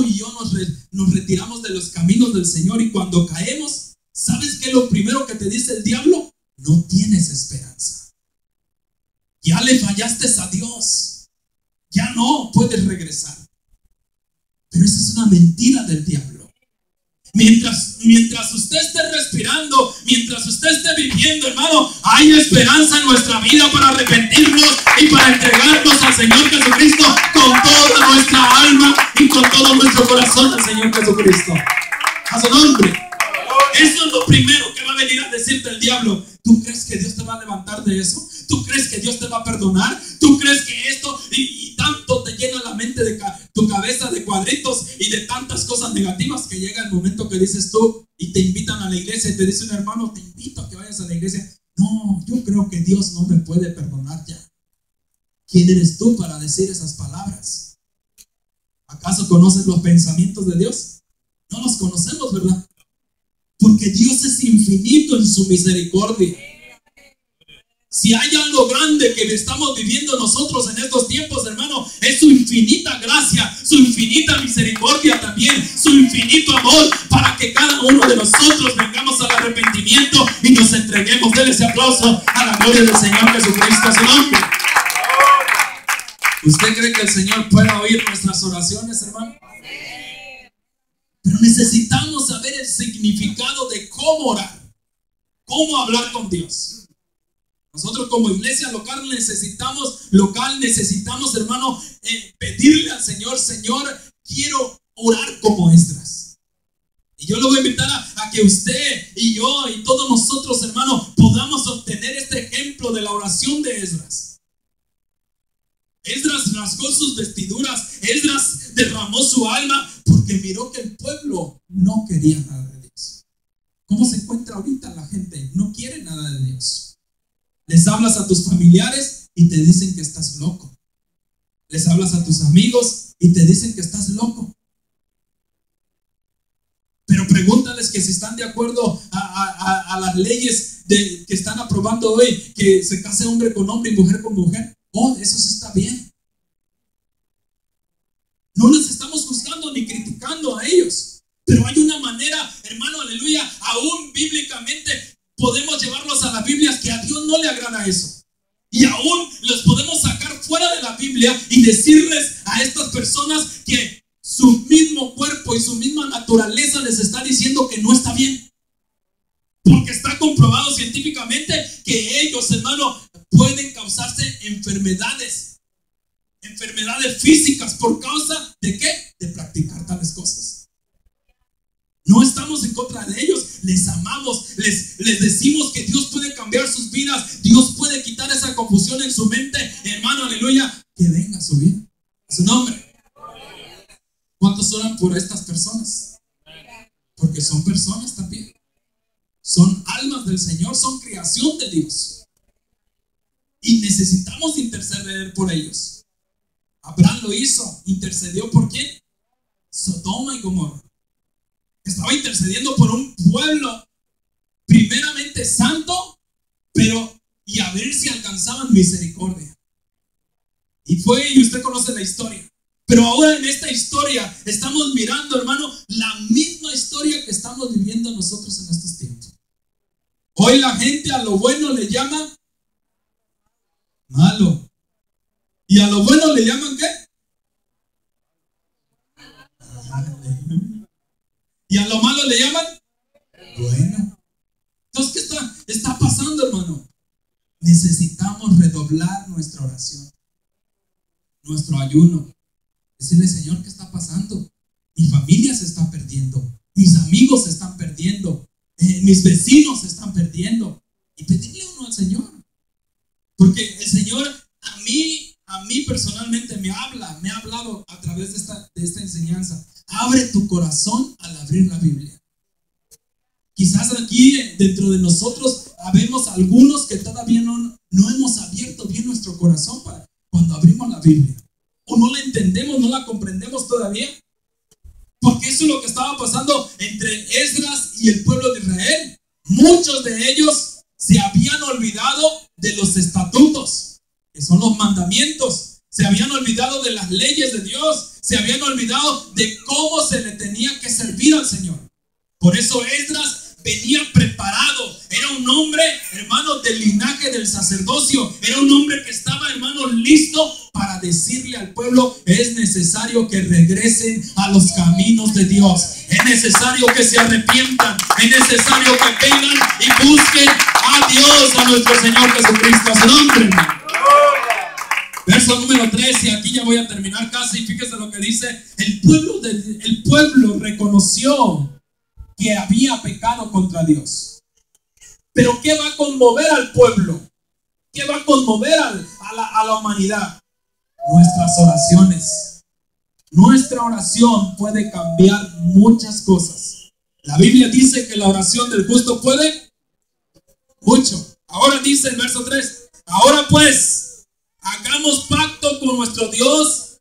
y yo nos retiramos de los caminos del Señor y cuando caemos? ¿Sabes qué es lo primero que te dice el diablo? No tienes esperanza. Ya le fallaste a Dios. Ya no puedes regresar. Pero esa es una mentira del diablo. Mientras usted esté respirando, mientras usted esté viviendo, hermano, hay esperanza en nuestra vida para arrepentirnos y para entregarnos al Señor Jesucristo con toda nuestra alma y con todo nuestro corazón al Señor Jesucristo. A su nombre. Eso es lo primero que va a venir a decirte el diablo. ¿Tú crees que Dios te va a levantar de eso? ¿Tú crees que Dios te va a perdonar? ¿Tú crees que esto y tanto te llena la mente de tu cabeza de cuadritos y de tantas cosas negativas que llega el momento que dices tú y te invitan a la iglesia y te dice un hermano: te invito a que vayas a la iglesia? No, yo creo que Dios no me puede perdonar ya. ¿Quién eres tú para decir esas palabras? ¿Acaso conoces los pensamientos de Dios? No los conocemos, ¿verdad? Porque Dios es infinito en su misericordia. Si hay algo grande que estamos viviendo nosotros en estos tiempos, hermano, es su infinita gracia, su infinita misericordia también, su infinito amor, para que cada uno de nosotros vengamos al arrepentimiento y nos entreguemos. Denle ese aplauso a la gloria del Señor Jesucristo, a su nombre. ¿Usted cree que el Señor pueda oír nuestras oraciones, hermano? Pero necesitamos saber el significado de cómo orar, cómo hablar con Dios. Nosotros como iglesia local necesitamos, hermano, pedirle al Señor, Señor, quiero orar como Esdras. Y yo lo voy a invitar a que usted y yo y todos nosotros, hermano, podamos obtener este ejemplo de la oración de Esdras. Esdras rasgó sus vestiduras, Esdras derramó su alma porque miró que el pueblo no quería nada de Dios. ¿Cómo se encuentra ahorita la gente? No quiere nada de Dios. Les hablas a tus familiares y te dicen que estás loco. Les hablas a tus amigos y te dicen que estás loco. Pero pregúntales que si están de acuerdo a las leyes que están aprobando hoy, que se case hombre con hombre y mujer con mujer. Oh, eso sí está bien. No les estamos juzgando ni criticando a ellos, pero hay una manera, hermano, aleluya, aún bíblicamente podemos llevarlos a la Biblia, que a Dios no le agrada eso. Y aún los podemos sacar fuera de la Biblia y decirles a estas personas que su mismo cuerpo y su misma naturaleza les está diciendo que no está bien. Porque está comprobado científicamente que ellos, hermano, pueden causarse enfermedades físicas por causa de ¿qué? De practicar tales cosas. No estamos en contra de ellos, les amamos, les decimos que Dios puede cambiar sus vidas, Dios puede quitar esa confusión en su mente, hermano, aleluya, que venga a su vida, a su nombre. ¿Cuántos oran por estas personas? Porque son personas también, son almas del Señor, son creación de Dios y necesitamos interceder por ellos. Abraham lo hizo, intercedió ¿por quién? Sodoma y Gomorra. Estaba intercediendo por un pueblo primeramente santo, pero y a ver si alcanzaban misericordia. Y usted conoce la historia. Pero ahora en esta historia estamos mirando, hermano, la misma historia que estamos viviendo nosotros en estos tiempos. Hoy la gente a lo bueno le llama malo. ¿Y a lo bueno le llaman qué? ¿Y a lo malo le llaman? Bueno. Entonces, ¿qué está pasando, hermano? Necesitamos redoblar nuestra oración, nuestro ayuno. Decirle, Señor, ¿qué está pasando? Mi familia se está perdiendo, mis amigos se están perdiendo, mis vecinos se están perdiendo. Y pedirle uno al Señor. Porque el Señor a mí personalmente me ha hablado a través de esta enseñanza. Abre tu corazón al abrir la Biblia. Quizás aquí dentro de nosotros habemos algunos que todavía no hemos abierto bien nuestro corazón para cuando abrimos la Biblia. O no la entendemos, no la comprendemos todavía. Porque eso es lo que estaba pasando entre Esdras y el pueblo de Israel. Muchos de ellos se habían olvidado de los estatutos, que son los mandamientos. Se habían olvidado de las leyes de Dios. Se habían olvidado de cómo se le tenía que servir al Señor. Por eso Esdras venía preparado. Era un hombre, hermano, del linaje del sacerdocio. Era un hombre que estaba, hermano, listo para decirle al pueblo: es necesario que regresen a los caminos de Dios. Es necesario que se arrepientan. Es necesario que vengan y busquen a Dios, a nuestro Señor Jesucristo. A su nombre, hermano. Verso número 3, y aquí ya voy a terminar casi. Fíjese lo que dice. El pueblo reconoció que había pecado contra Dios. Pero ¿qué va a conmover al pueblo? ¿Qué va a conmover a la humanidad? Nuestras oraciones. Nuestra oración puede cambiar muchas cosas. La Biblia dice que la oración del justo puede mucho. Ahora dice el verso 3: ahora pues, hagamos pacto con nuestro Dios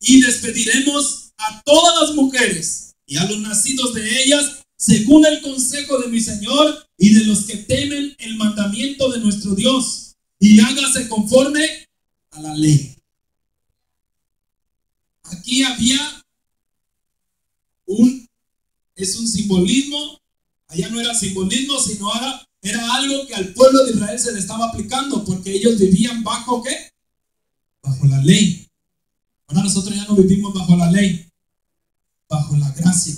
y despediremos a todas las mujeres y a los nacidos de ellas, según el consejo de mi Señor y de los que temen el mandamiento de nuestro Dios, y hágase conforme a la ley. Aquí había es un simbolismo. Allá no era simbolismo, sino era algo que al pueblo de Israel se le estaba aplicando, porque ellos vivían bajo ¿qué? Bajo la ley. Ahora nosotros ya no vivimos bajo la ley, bajo la gracia.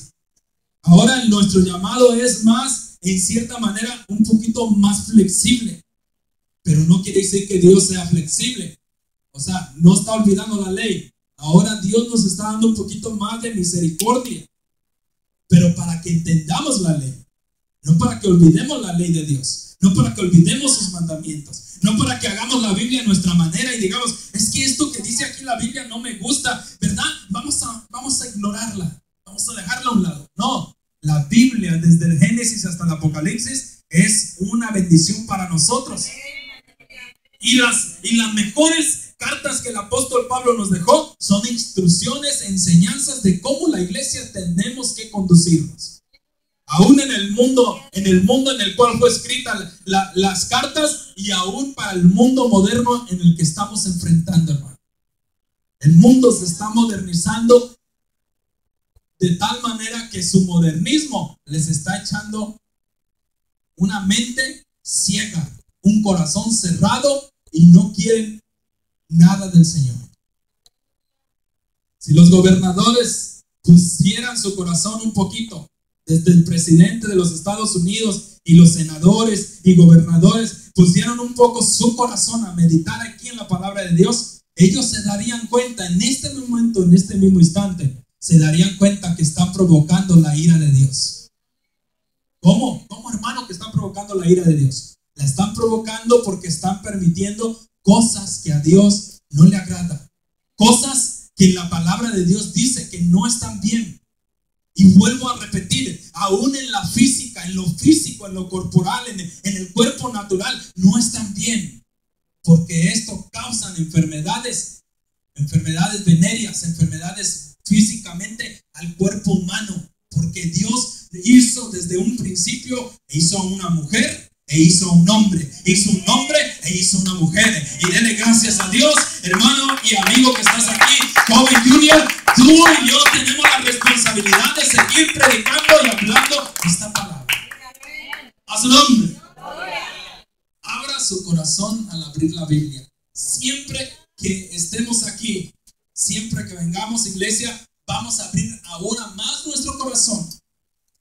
Ahora nuestro llamado es más, en cierta manera, un poquito más flexible. pero no quiere decir que Dios sea flexible. O sea, no está olvidando la ley. Ahora Dios nos está dando un poquito más de misericordia, pero para que entendamos la ley, no para que olvidemos la ley de Dios, no para que olvidemos sus mandamientos, no para que hagamos la Biblia a nuestra manera y digamos, es que esto que dice aquí la Biblia no me gusta, ¿verdad? Vamos a ignorarla, vamos a dejarla a un lado. No, la Biblia desde el Génesis hasta el Apocalipsis es una bendición para nosotros. Y las mejores cartas que el apóstol Pablo nos dejó son instrucciones, enseñanzas de cómo la iglesia tenemos que conducirnos. Aún en el mundo en el cual fue escrita las cartas, y aún para el mundo moderno en el que estamos enfrentando, hermano. El mundo se está modernizando de tal manera que su modernismo les está echando una mente ciega, un corazón cerrado, y no quieren nada del Señor. Si los gobernadores pusieran su corazón un poquito, desde el presidente de los Estados Unidos y los senadores y gobernadores pusieron un poco su corazón a meditar aquí en la palabra de Dios, ellos se darían cuenta en este momento, en este mismo instante, se darían cuenta que están provocando la ira de Dios. ¿Cómo? ¿Cómo, hermano, que están provocando la ira de Dios? La están provocando porque están permitiendo cosas que a Dios no le agradan, cosas que la palabra de Dios dice que no están bien. Y vuelvo a repetir, aún en la física, en lo físico, en lo corporal, en el cuerpo natural, no están bien, porque esto causan enfermedades venéreas, enfermedades físicamente al cuerpo humano, porque Dios hizo desde un principio, hizo a una mujer e hizo a un hombre, hizo un hombre e hizo una mujer. Y dele gracias a Dios, hermano y amigo que estás aquí, joven junior, tú y yo tenemos la responsabilidad de seguir predicando y hablando esta palabra. A su nombre. Abra su corazón al abrir la Biblia. Siempre que estemos aquí, siempre que vengamos, iglesia, vamos a abrir ahora más nuestro corazón,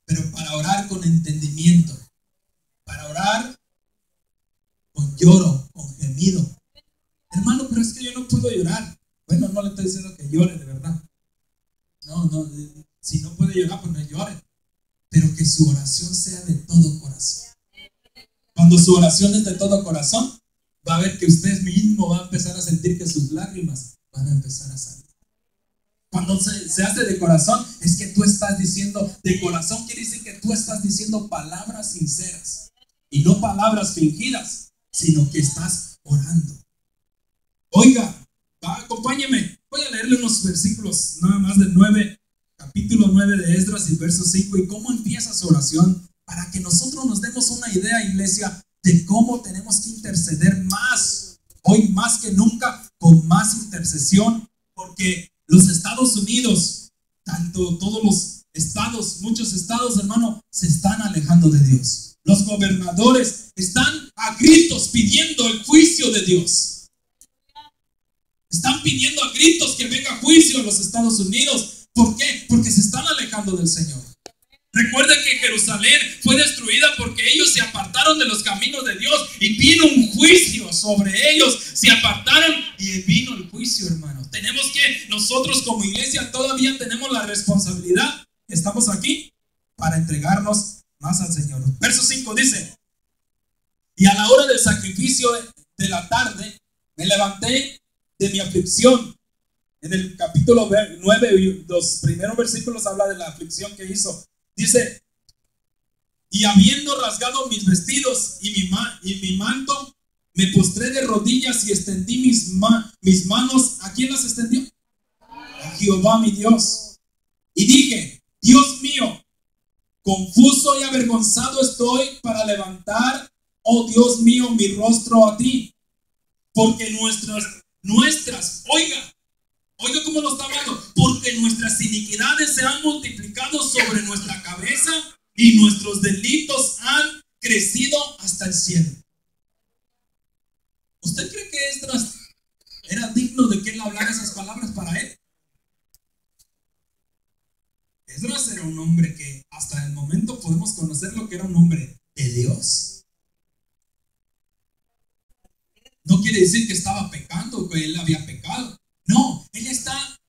pero para orar con entendimiento, para orar con lloro, con gemido. Hermano, pero es que yo no puedo llorar. Bueno, no le estoy diciendo que llore de verdad. No, si no puede llorar, pues no llore. Pero que su oración sea de todo corazón. Cuando su oración es de todo corazón, va a ver que usted mismo va a empezar a sentir que sus lágrimas van a empezar a salir. Cuando se hace de corazón, es que tú estás diciendo, de corazón quiere decir que tú estás diciendo palabras sinceras. Y no palabras fingidas, sino que estás orando. Oiga, acompáñeme. Voy a leerle unos versículos nada más del capítulo 9 de Esdras y verso 5, y cómo empieza su oración, para que nosotros nos demos una idea, iglesia, de cómo tenemos que interceder más, hoy más que nunca, con más intercesión, porque los Estados Unidos, tanto todos los estados, muchos estados, hermano, se están alejando de Dios. Los gobernadores están a gritos pidiendo el juicio de Dios. Están pidiendo a gritos que venga juicio en los Estados Unidos. ¿Por qué? Porque se están alejando del Señor. Recuerden que Jerusalén fue destruida porque ellos se apartaron de los caminos de Dios y vino un juicio sobre ellos. Se apartaron y vino el juicio, hermano. Tenemos que, nosotros como iglesia todavía tenemos la responsabilidad. Estamos aquí para entregarnos más al Señor. Verso 5 dice: y a la hora del sacrificio de la tarde me levanté de mi aflicción. En el capítulo 9, los primeros versículos habla de la aflicción que hizo. Dice: y habiendo rasgado mis vestidos y mi manto, me postré de rodillas y extendí mis manos. ¿A quién las extendió? A Jehová mi Dios. Y dije: Dios mío, confuso y avergonzado estoy para levantar, oh Dios mío, mi rostro a ti. Porque oiga cómo lo está hablando, porque nuestras iniquidades se han multiplicado sobre nuestra cabeza y nuestros delitos han crecido hasta el cielo. ¿Usted cree que Esdras era digno de que él hablara esas palabras para él? Esdras era un hombre que hasta el momento podemos conocer lo que era un hombre de Dios. quiere decir que estaba pecando, que él había pecado. No, él está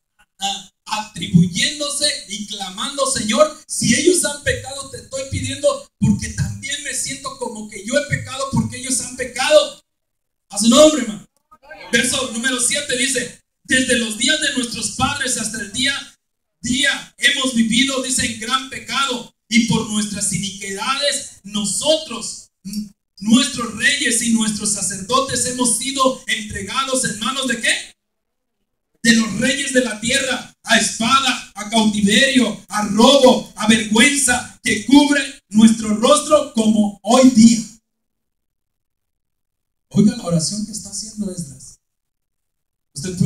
atribuyéndose y clamando: Señor, si ellos han pecado, te estoy pidiendo, porque también me siento como que yo he pecado porque ellos han pecado. A su nombre, hermano. Verso número 7 dice: desde los días de nuestros padres hasta el día hemos vivido, dice, en gran pecado, y por nuestras iniquidades nosotros, nuestros reyes y nuestros sacerdotes, hemos sido entregados en manos ¿de qué? De los reyes de la tierra, a espada, a cautiverio, a robo, a vergüenza que cubre nuestro rostro como hoy día. Oiga la oración que está haciendo Esdras. Usted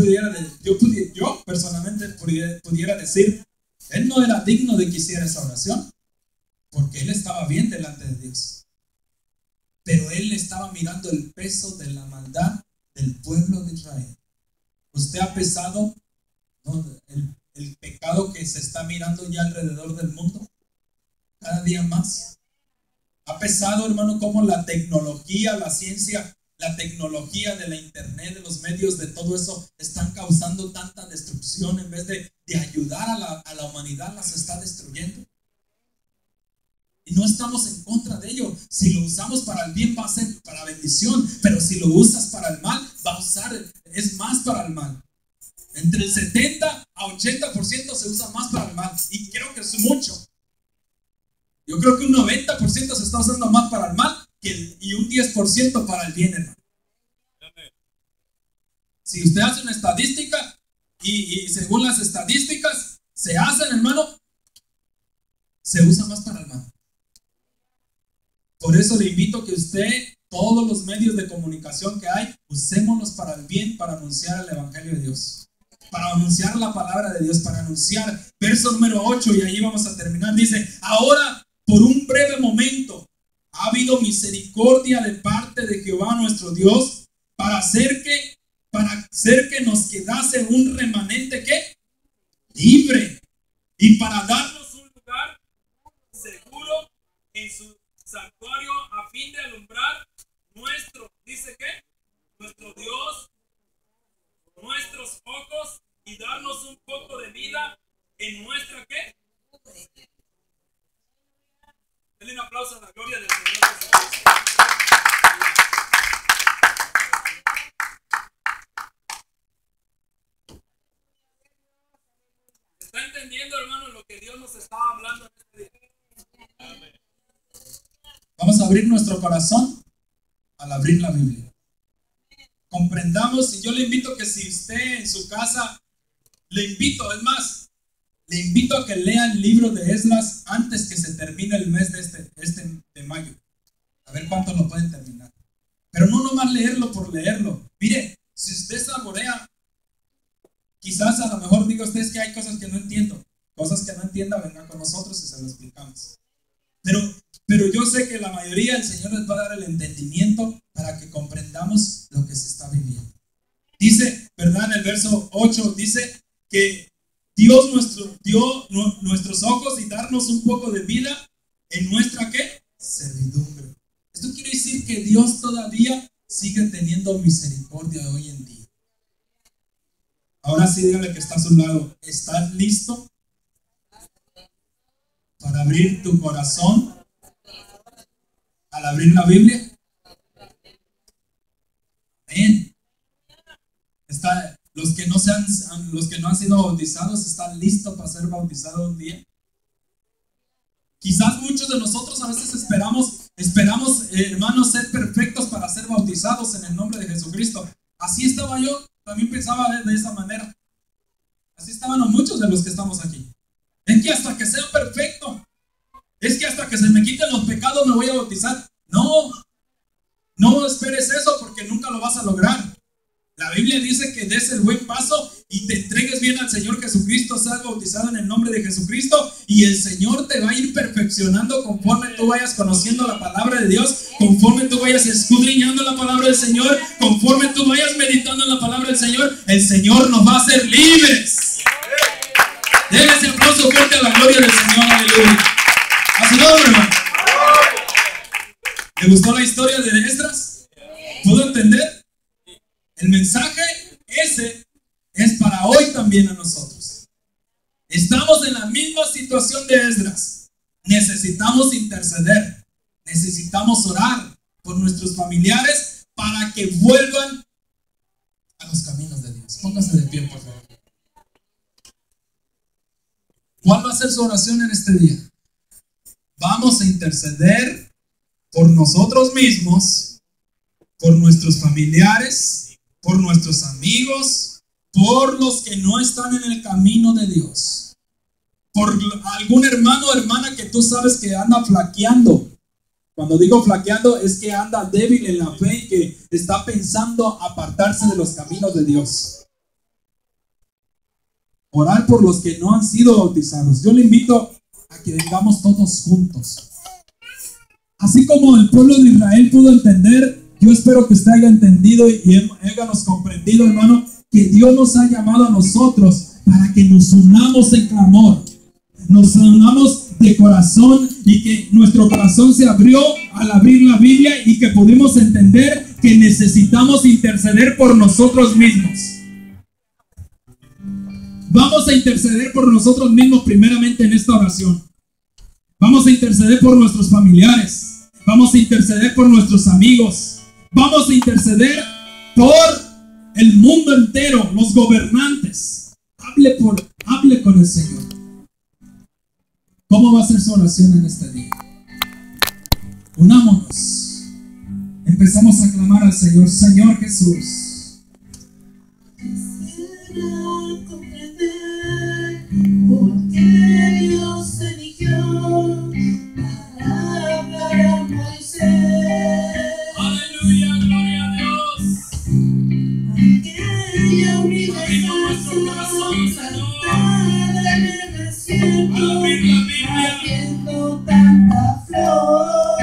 yo personalmente pudiera decir, él no era digno de que hiciera esa oración, porque él estaba bien delante de Dios. Pero él estaba mirando el peso de la maldad del pueblo de Israel. Usted ha pesado, ¿no?, el pecado que se está mirando ya alrededor del mundo, cada día más. Ha pesado, hermano, cómo la tecnología, la ciencia, la tecnología de la internet, de los medios, de todo eso, están causando tanta destrucción. En vez de ayudar a la humanidad, las está destruyendo. Y no estamos en contra de ello. Si lo usamos para el bien, va a ser para bendición. Pero si lo usas para el mal, es más para el mal. Entre el 70 a 80% se usa más para el mal. Y creo que es mucho. Yo creo que un 90% se está usando más para el mal y un 10% para el bien, hermano. Si usted hace una estadística y según las estadísticas se hacen, hermano, se usa más para el mal. Por eso le invito a que usted, todos los medios de comunicación que hay, usémoslos para el bien, para anunciar el evangelio de Dios, para anunciar la palabra de Dios, para anunciar. Verso número 8, y ahí vamos a terminar. Dice: ahora, por un breve momento, ha habido misericordia de parte de Jehová nuestro Dios, para hacer que nos quedase un remanente ¿qué? Libre, y para darnos un lugar seguro en su santuario, a fin de alumbrar dice que nuestro Dios, nuestros ojos, y darnos un poco de vida en nuestra ¿qué? Denle un aplauso a la gloria del Señor Jesucristo. ¿Está entendiendo, hermano, lo que Dios nos estaba hablando en este día? Amén. Vamos a abrir nuestro corazón al abrir la Biblia. Comprendamos, y yo le invito que si usted en su casa, le invito a que lea el libro de Esdras antes que se termine el mes de mayo. A ver cuánto lo pueden terminar. Pero no nomás leerlo por leerlo. Mire, si usted saborea, quizás a lo mejor diga usted que hay cosas que no entiendo. Cosas que no entienda, venga con nosotros y se lo explicamos. Pero yo sé que la mayoría el Señor les va a dar el entendimiento para que comprendamos lo que se está viviendo. Dice, ¿verdad? En el verso 8 dice que Dios dio nuestros ojos y darnos un poco de vida en nuestra ¿qué? Servidumbre. Esto quiere decir que Dios todavía sigue teniendo misericordia hoy en día. Ahora sí, dígale que está a su lado: ¿estás listo para abrir tu corazón al abrir la Biblia? Amén. Los que no han sido bautizados, ¿están listos para ser bautizados un día? Quizás muchos de nosotros a veces esperamos, hermanos, ser perfectos para ser bautizados en el nombre de Jesucristo. Así estaba yo, también pensaba de esa manera. Así estaban muchos de los que estamos aquí. Es que hasta que sea perfecto, es que hasta que se me quiten los pecados me voy a bautizar. No esperes eso, porque nunca lo vas a lograr. La Biblia dice que des el buen paso y te entregues bien al Señor Jesucristo, seas bautizado en el nombre de Jesucristo, y el Señor te va a ir perfeccionando conforme tú vayas conociendo la palabra de Dios, conforme tú vayas escudriñando la palabra del Señor, conforme tú vayas meditando en la palabra del Señor. El Señor nos va a hacer libres. Denle ese aplauso fuerte a la gloria del Señor. Aleluya. A su nombre, hermano. ¿Le gustó la historia de Esdras? ¿Pudo entender? El mensaje ese es para hoy también a nosotros. Estamos en la misma situación de Esdras. Necesitamos interceder. Necesitamos orar por nuestros familiares para que vuelvan a los caminos de Dios. Póngase de pie, por favor. ¿Cuál va a ser su oración en este día? Vamos a interceder por nosotros mismos, por nuestros familiares, por nuestros amigos, por los que no están en el camino de Dios, por algún hermano o hermana que tú sabes que anda flaqueando. Cuando digo flaqueando es que anda débil en la fe y que está pensando apartarse de los caminos de Dios. Orar por los que no han sido bautizados. Yo le invito a que vengamos todos juntos. Así como el pueblo de Israel pudo entender, yo espero que usted haya entendido y hayamos comprendido, hermano, que Dios nos ha llamado a nosotros para que nos unamos en clamor. Nos unamos de corazón y que nuestro corazón se abrió al abrir la Biblia y que pudimos entender que necesitamos interceder por nosotros mismos. Vamos a interceder por nosotros mismos primeramente en esta oración. Vamos a interceder por nuestros familiares. Vamos a interceder por nuestros amigos. Vamos a interceder por el mundo entero, los gobernantes. Hable con el Señor. ¿Cómo va a ser su oración en este día? Unámonos. Empezamos a clamar al Señor. Señor Jesús. Porque Dios eligió para hablar a Moisés. Aleluya, gloria a Dios. Aquella universación saltada en el desierto, habiendo tanta flor.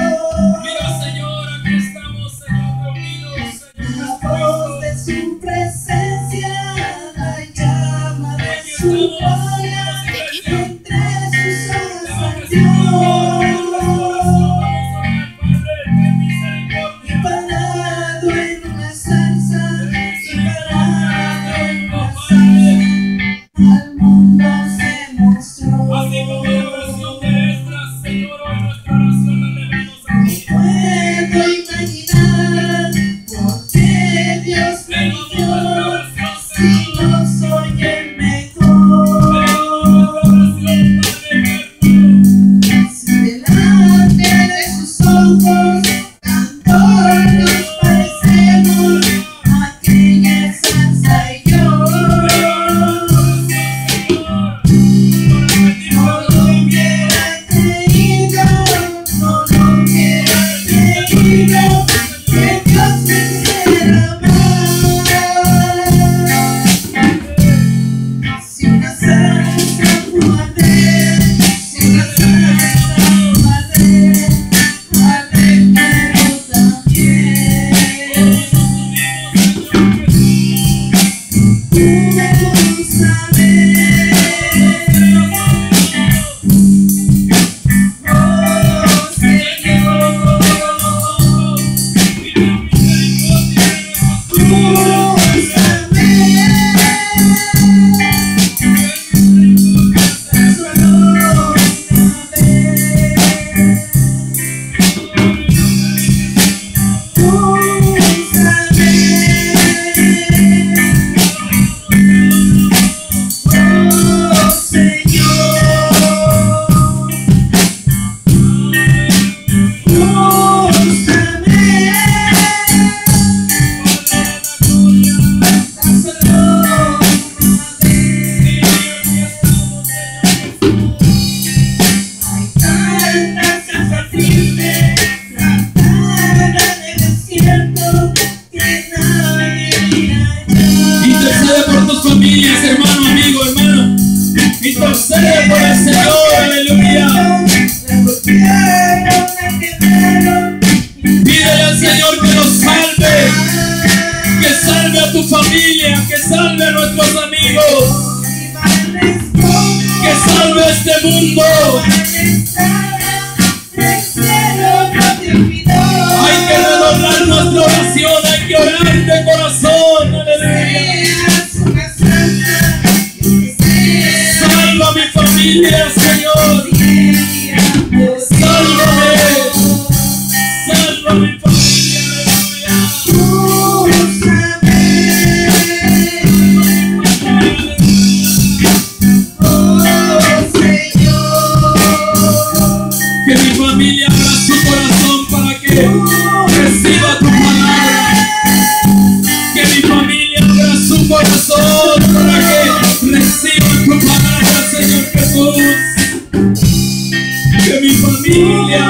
Mira, Señor, aquí estamos, Señor, reunidos, Señor. La voz de su presencia, la llama de su gloria, entre sus alas y parado en una zarza, y parado en una zarza, al mundo se mostró. Así como la oración de Esdras, Señor, hoy nuestra oración la elevamos a ti. Puedo imaginar por qué Dios me eligió, si no soy el mejor. Si delante de sus ojos tanto nos parecemos, aquella salsa y yo. No lo hubiera creído, no lo hubiera creído, que Dios me quiera amar. Si una salsa pudo arder, si una salsa pudo arder, arderemos también. Tú sabes. Oh, Señor, tú hay tanta salsa triste, plantada en el desierto, que nadie halla. Intercede por tus familias, hermano, amigo, hermana. Intercede por el Señor, aleluya. Pídele al Señor que nos salve, que salve a tu familia, que salve a nuestros amigos, que salve a este mundo. Hay que redoblar nuestra oración, hay que orar de corazón. familia, Señor. Sálvame. Salva mi familia, aleluya. Que mi familia abra su corazón para que reciba tu palabra. Que mi familia abra su corazón para que reciba tu palabra, Señor Jesús. Que mi familia,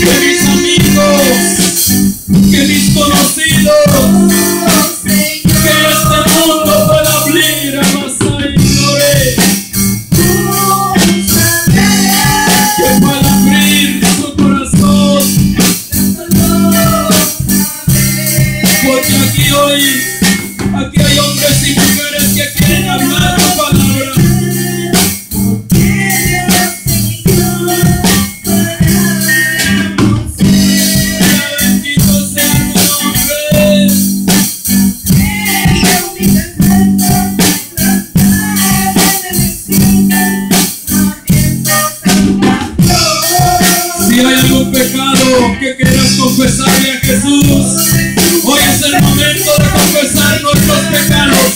que mis amigos, que mis conocidos, que este mundo pueda abrir a Masai Glory. Que pueda abrir su corazón. Porque aquí hay hombres y mujeres que quieren hablar tu palabra. Bendito sea tu nombre. Si hay algún pecado que quieras confesarle a Jesús, hoy es el momento de confesar nuestros pecados.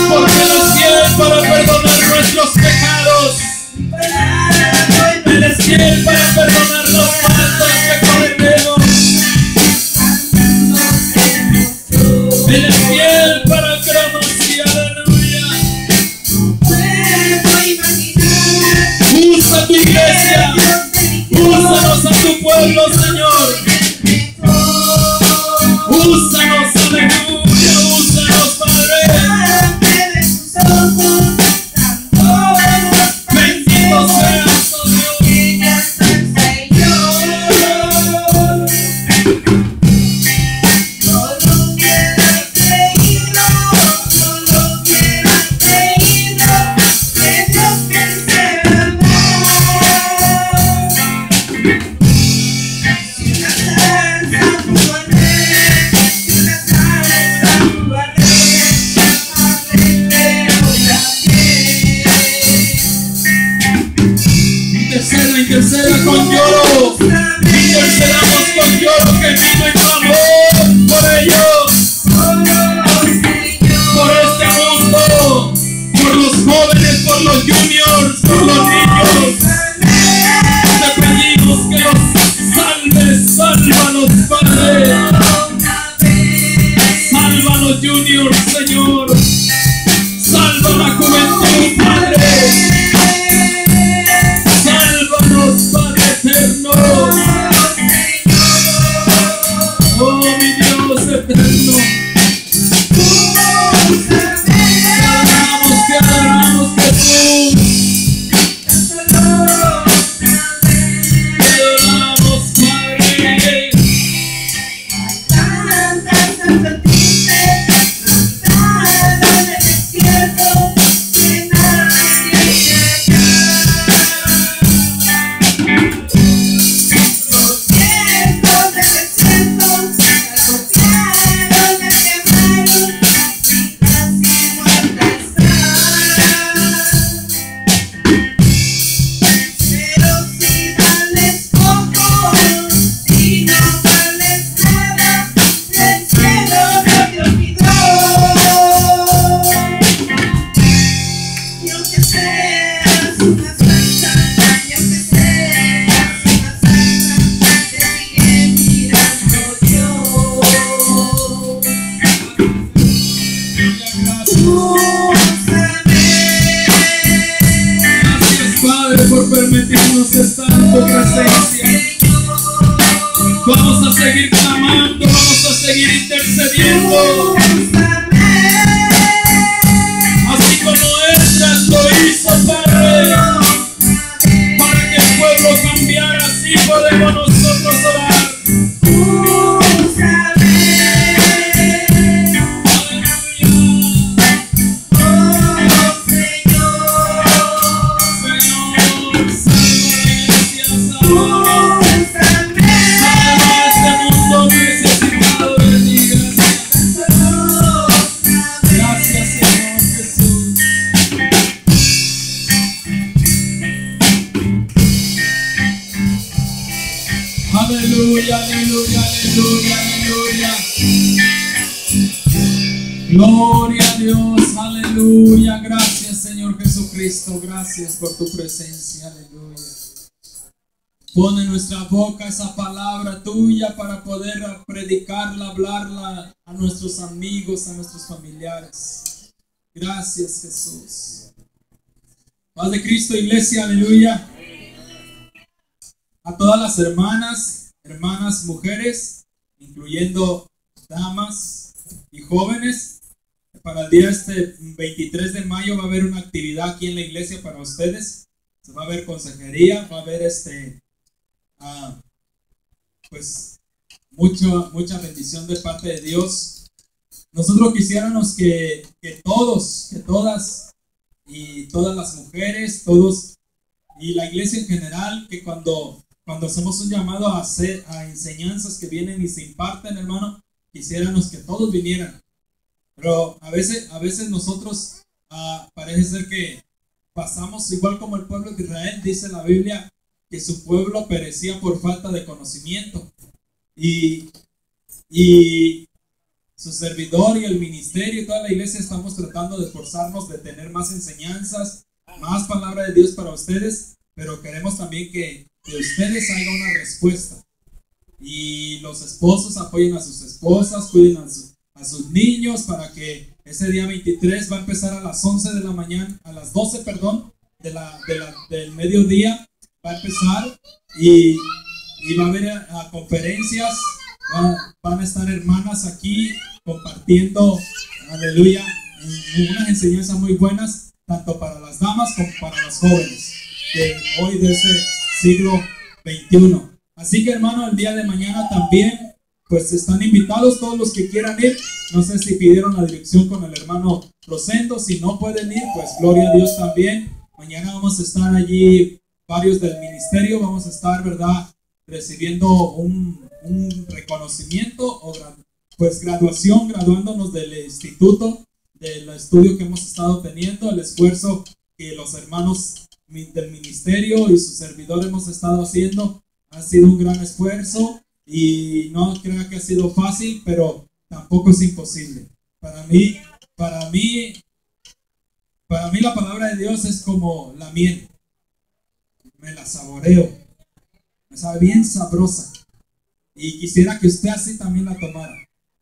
Porque Él es fiel para perdonar nuestros pecados. Él es fiel para perdonar los faltas que cometemos. Él es fiel para creernos y aleluya. Usa tu iglesia. Úsanos a tu pueblo, Señor. Úsanos, aleluya. Úsanos, Padre. Bendito seas, oh Dios. Interceda con lloro. Intercedamos con lloro, gemido y clamor por ellos, por este mundo, por los jóvenes, por los juniors, por los niños. Te pedimos que los salves. Sálvanos, Padre. Salva a los juniors, Señor. Salva a la juventud, Padre. Padre eterno, oh mi Dios eterno, te adoramos Jesús, te adoramos Padre. Permitirnos estar en tu presencia. Vamos a seguir clamando, vamos a seguir intercediendo. Así como Esdras lo hizo, Padre, para que el pueblo cambiara, así podemos nosotros orar. Salva a este mundo necesitado de ti, gracias. Gloria a Dios, aleluya. Gracias, Señor Jesucristo. Gracias por tu presencia, aleluya. Pon en nuestra boca esa palabra tuya para poder predicarla, hablarla a nuestros amigos, a nuestros familiares. Gracias, Jesús. Paz de Cristo, iglesia, aleluya. A todas las hermanas mujeres, incluyendo damas y jóvenes, para el día 23 de mayo va a haber una actividad aquí en la iglesia para ustedes. Se va a ver consejería, va a haber pues mucha bendición de parte de Dios. Nosotros quisiéramos que todos, que todas y todas las mujeres, todos y la iglesia en general, que cuando hacemos un llamado a enseñanzas que vienen y se imparten, hermano, quisiéramos que todos vinieran. Pero a veces nosotros parece ser que pasamos igual como el pueblo de Israel. Dice la Biblia que su pueblo perecía por falta de conocimiento. Y su servidor y el ministerio y toda la iglesia estamos tratando de esforzarnos de tener más enseñanzas, más palabra de Dios para ustedes, pero queremos también que ustedes hagan una respuesta. Y los esposos apoyen a sus esposas, cuiden a sus niños, para que ese día 23 va a empezar a las 11 de la mañana, a las 12, perdón, del mediodía. Va a empezar y va a haber conferencias, van a estar hermanas aquí compartiendo, aleluya, unas enseñanzas muy buenas, tanto para las damas como para los jóvenes de hoy, de este siglo XXI. Así que, hermano, el día de mañana también, pues están invitados todos los que quieran ir. No sé si pidieron la dirección con el hermano Rosendo. Si no pueden ir, pues gloria a Dios también. Mañana vamos a estar allí, varios del ministerio, vamos a estar, ¿verdad?, recibiendo un reconocimiento o pues graduándonos del instituto, del estudio que hemos estado teniendo, el esfuerzo que los hermanos del ministerio y su servidor hemos estado haciendo. Ha sido un gran esfuerzo y no creo que ha sido fácil, pero tampoco es imposible. Para mí la palabra de Dios es como la miel. Me la saboreo. Me sabe bien sabrosa. Y quisiera que usted así también la tomara.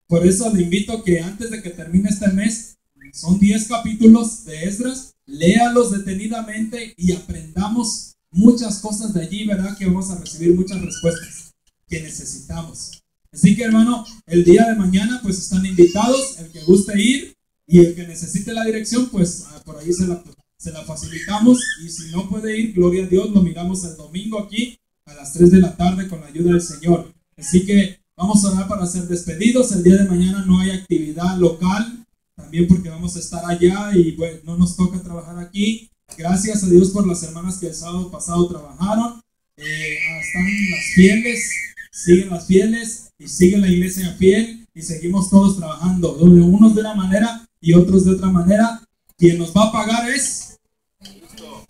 Por eso le invito que antes de que termine este mes, son 10 capítulos de Esdras, léalos detenidamente y aprendamos muchas cosas de allí, ¿verdad? Que vamos a recibir muchas respuestas que necesitamos. Así que, hermano, el día de mañana pues están invitados, el que guste ir y el que necesite la dirección, pues por ahí se la facilitamos. Y si no puede ir, gloria a Dios, lo miramos el domingo aquí a las 3 de la tarde con la ayuda del Señor. Así que vamos a orar para ser despedidos. El día de mañana no hay actividad local, también porque vamos a estar allá y bueno, no nos toca trabajar aquí. Gracias a Dios por las hermanas que el sábado pasado trabajaron. Están las fieles, siguen las fieles y sigue la iglesia fiel y seguimos todos trabajando, unos de una manera y otros de otra manera. Quien nos va a pagar es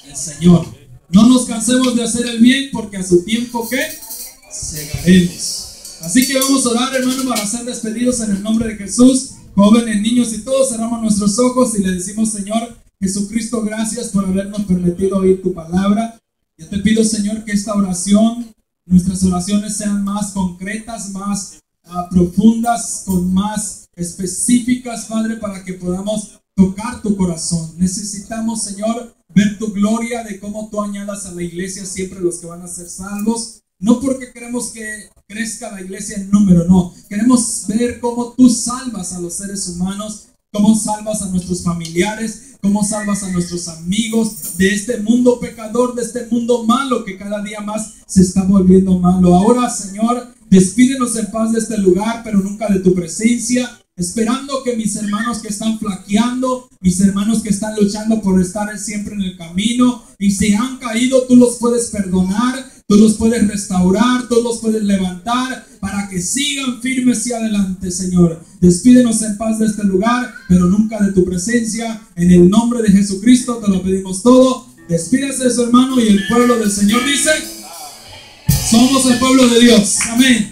el Señor. No nos cansemos de hacer el bien, porque a su tiempo ¿qué? Segaremos. Así que vamos a orar, hermano, para ser despedidos en el nombre de Jesús. Jóvenes, niños y todos, cerramos nuestros ojos y le decimos: Señor Jesucristo, gracias por habernos permitido oír tu palabra. Yo te pido, Señor, que esta oración, nuestras oraciones sean más concretas, más profundas, con más específicas, Padre, para que podamos tocar tu corazón. Necesitamos, Señor, ver tu gloria, de cómo tú añadas a la iglesia siempre los que van a ser salvos. No porque queremos que crezca la iglesia en número, no. Queremos ver cómo tú salvas a los seres humanos, cómo salvas a nuestros familiares, cómo salvas a nuestros amigos de este mundo pecador, de este mundo malo que cada día más se está volviendo malo. Ahora, Señor, despídenos en paz de este lugar, pero nunca de tu presencia, esperando que mis hermanos que están flaqueando, mis hermanos que están luchando por estar siempre en el camino, y si han caído, tú los puedes perdonar, tú los puedes restaurar, tú los puedes levantar para que sigan firmes hacia adelante, Señor. Despídenos en paz de este lugar, pero nunca de tu presencia. En el nombre de Jesucristo te lo pedimos todo. Despídese de su hermano, y el pueblo del Señor dice: somos el pueblo de Dios. Amén.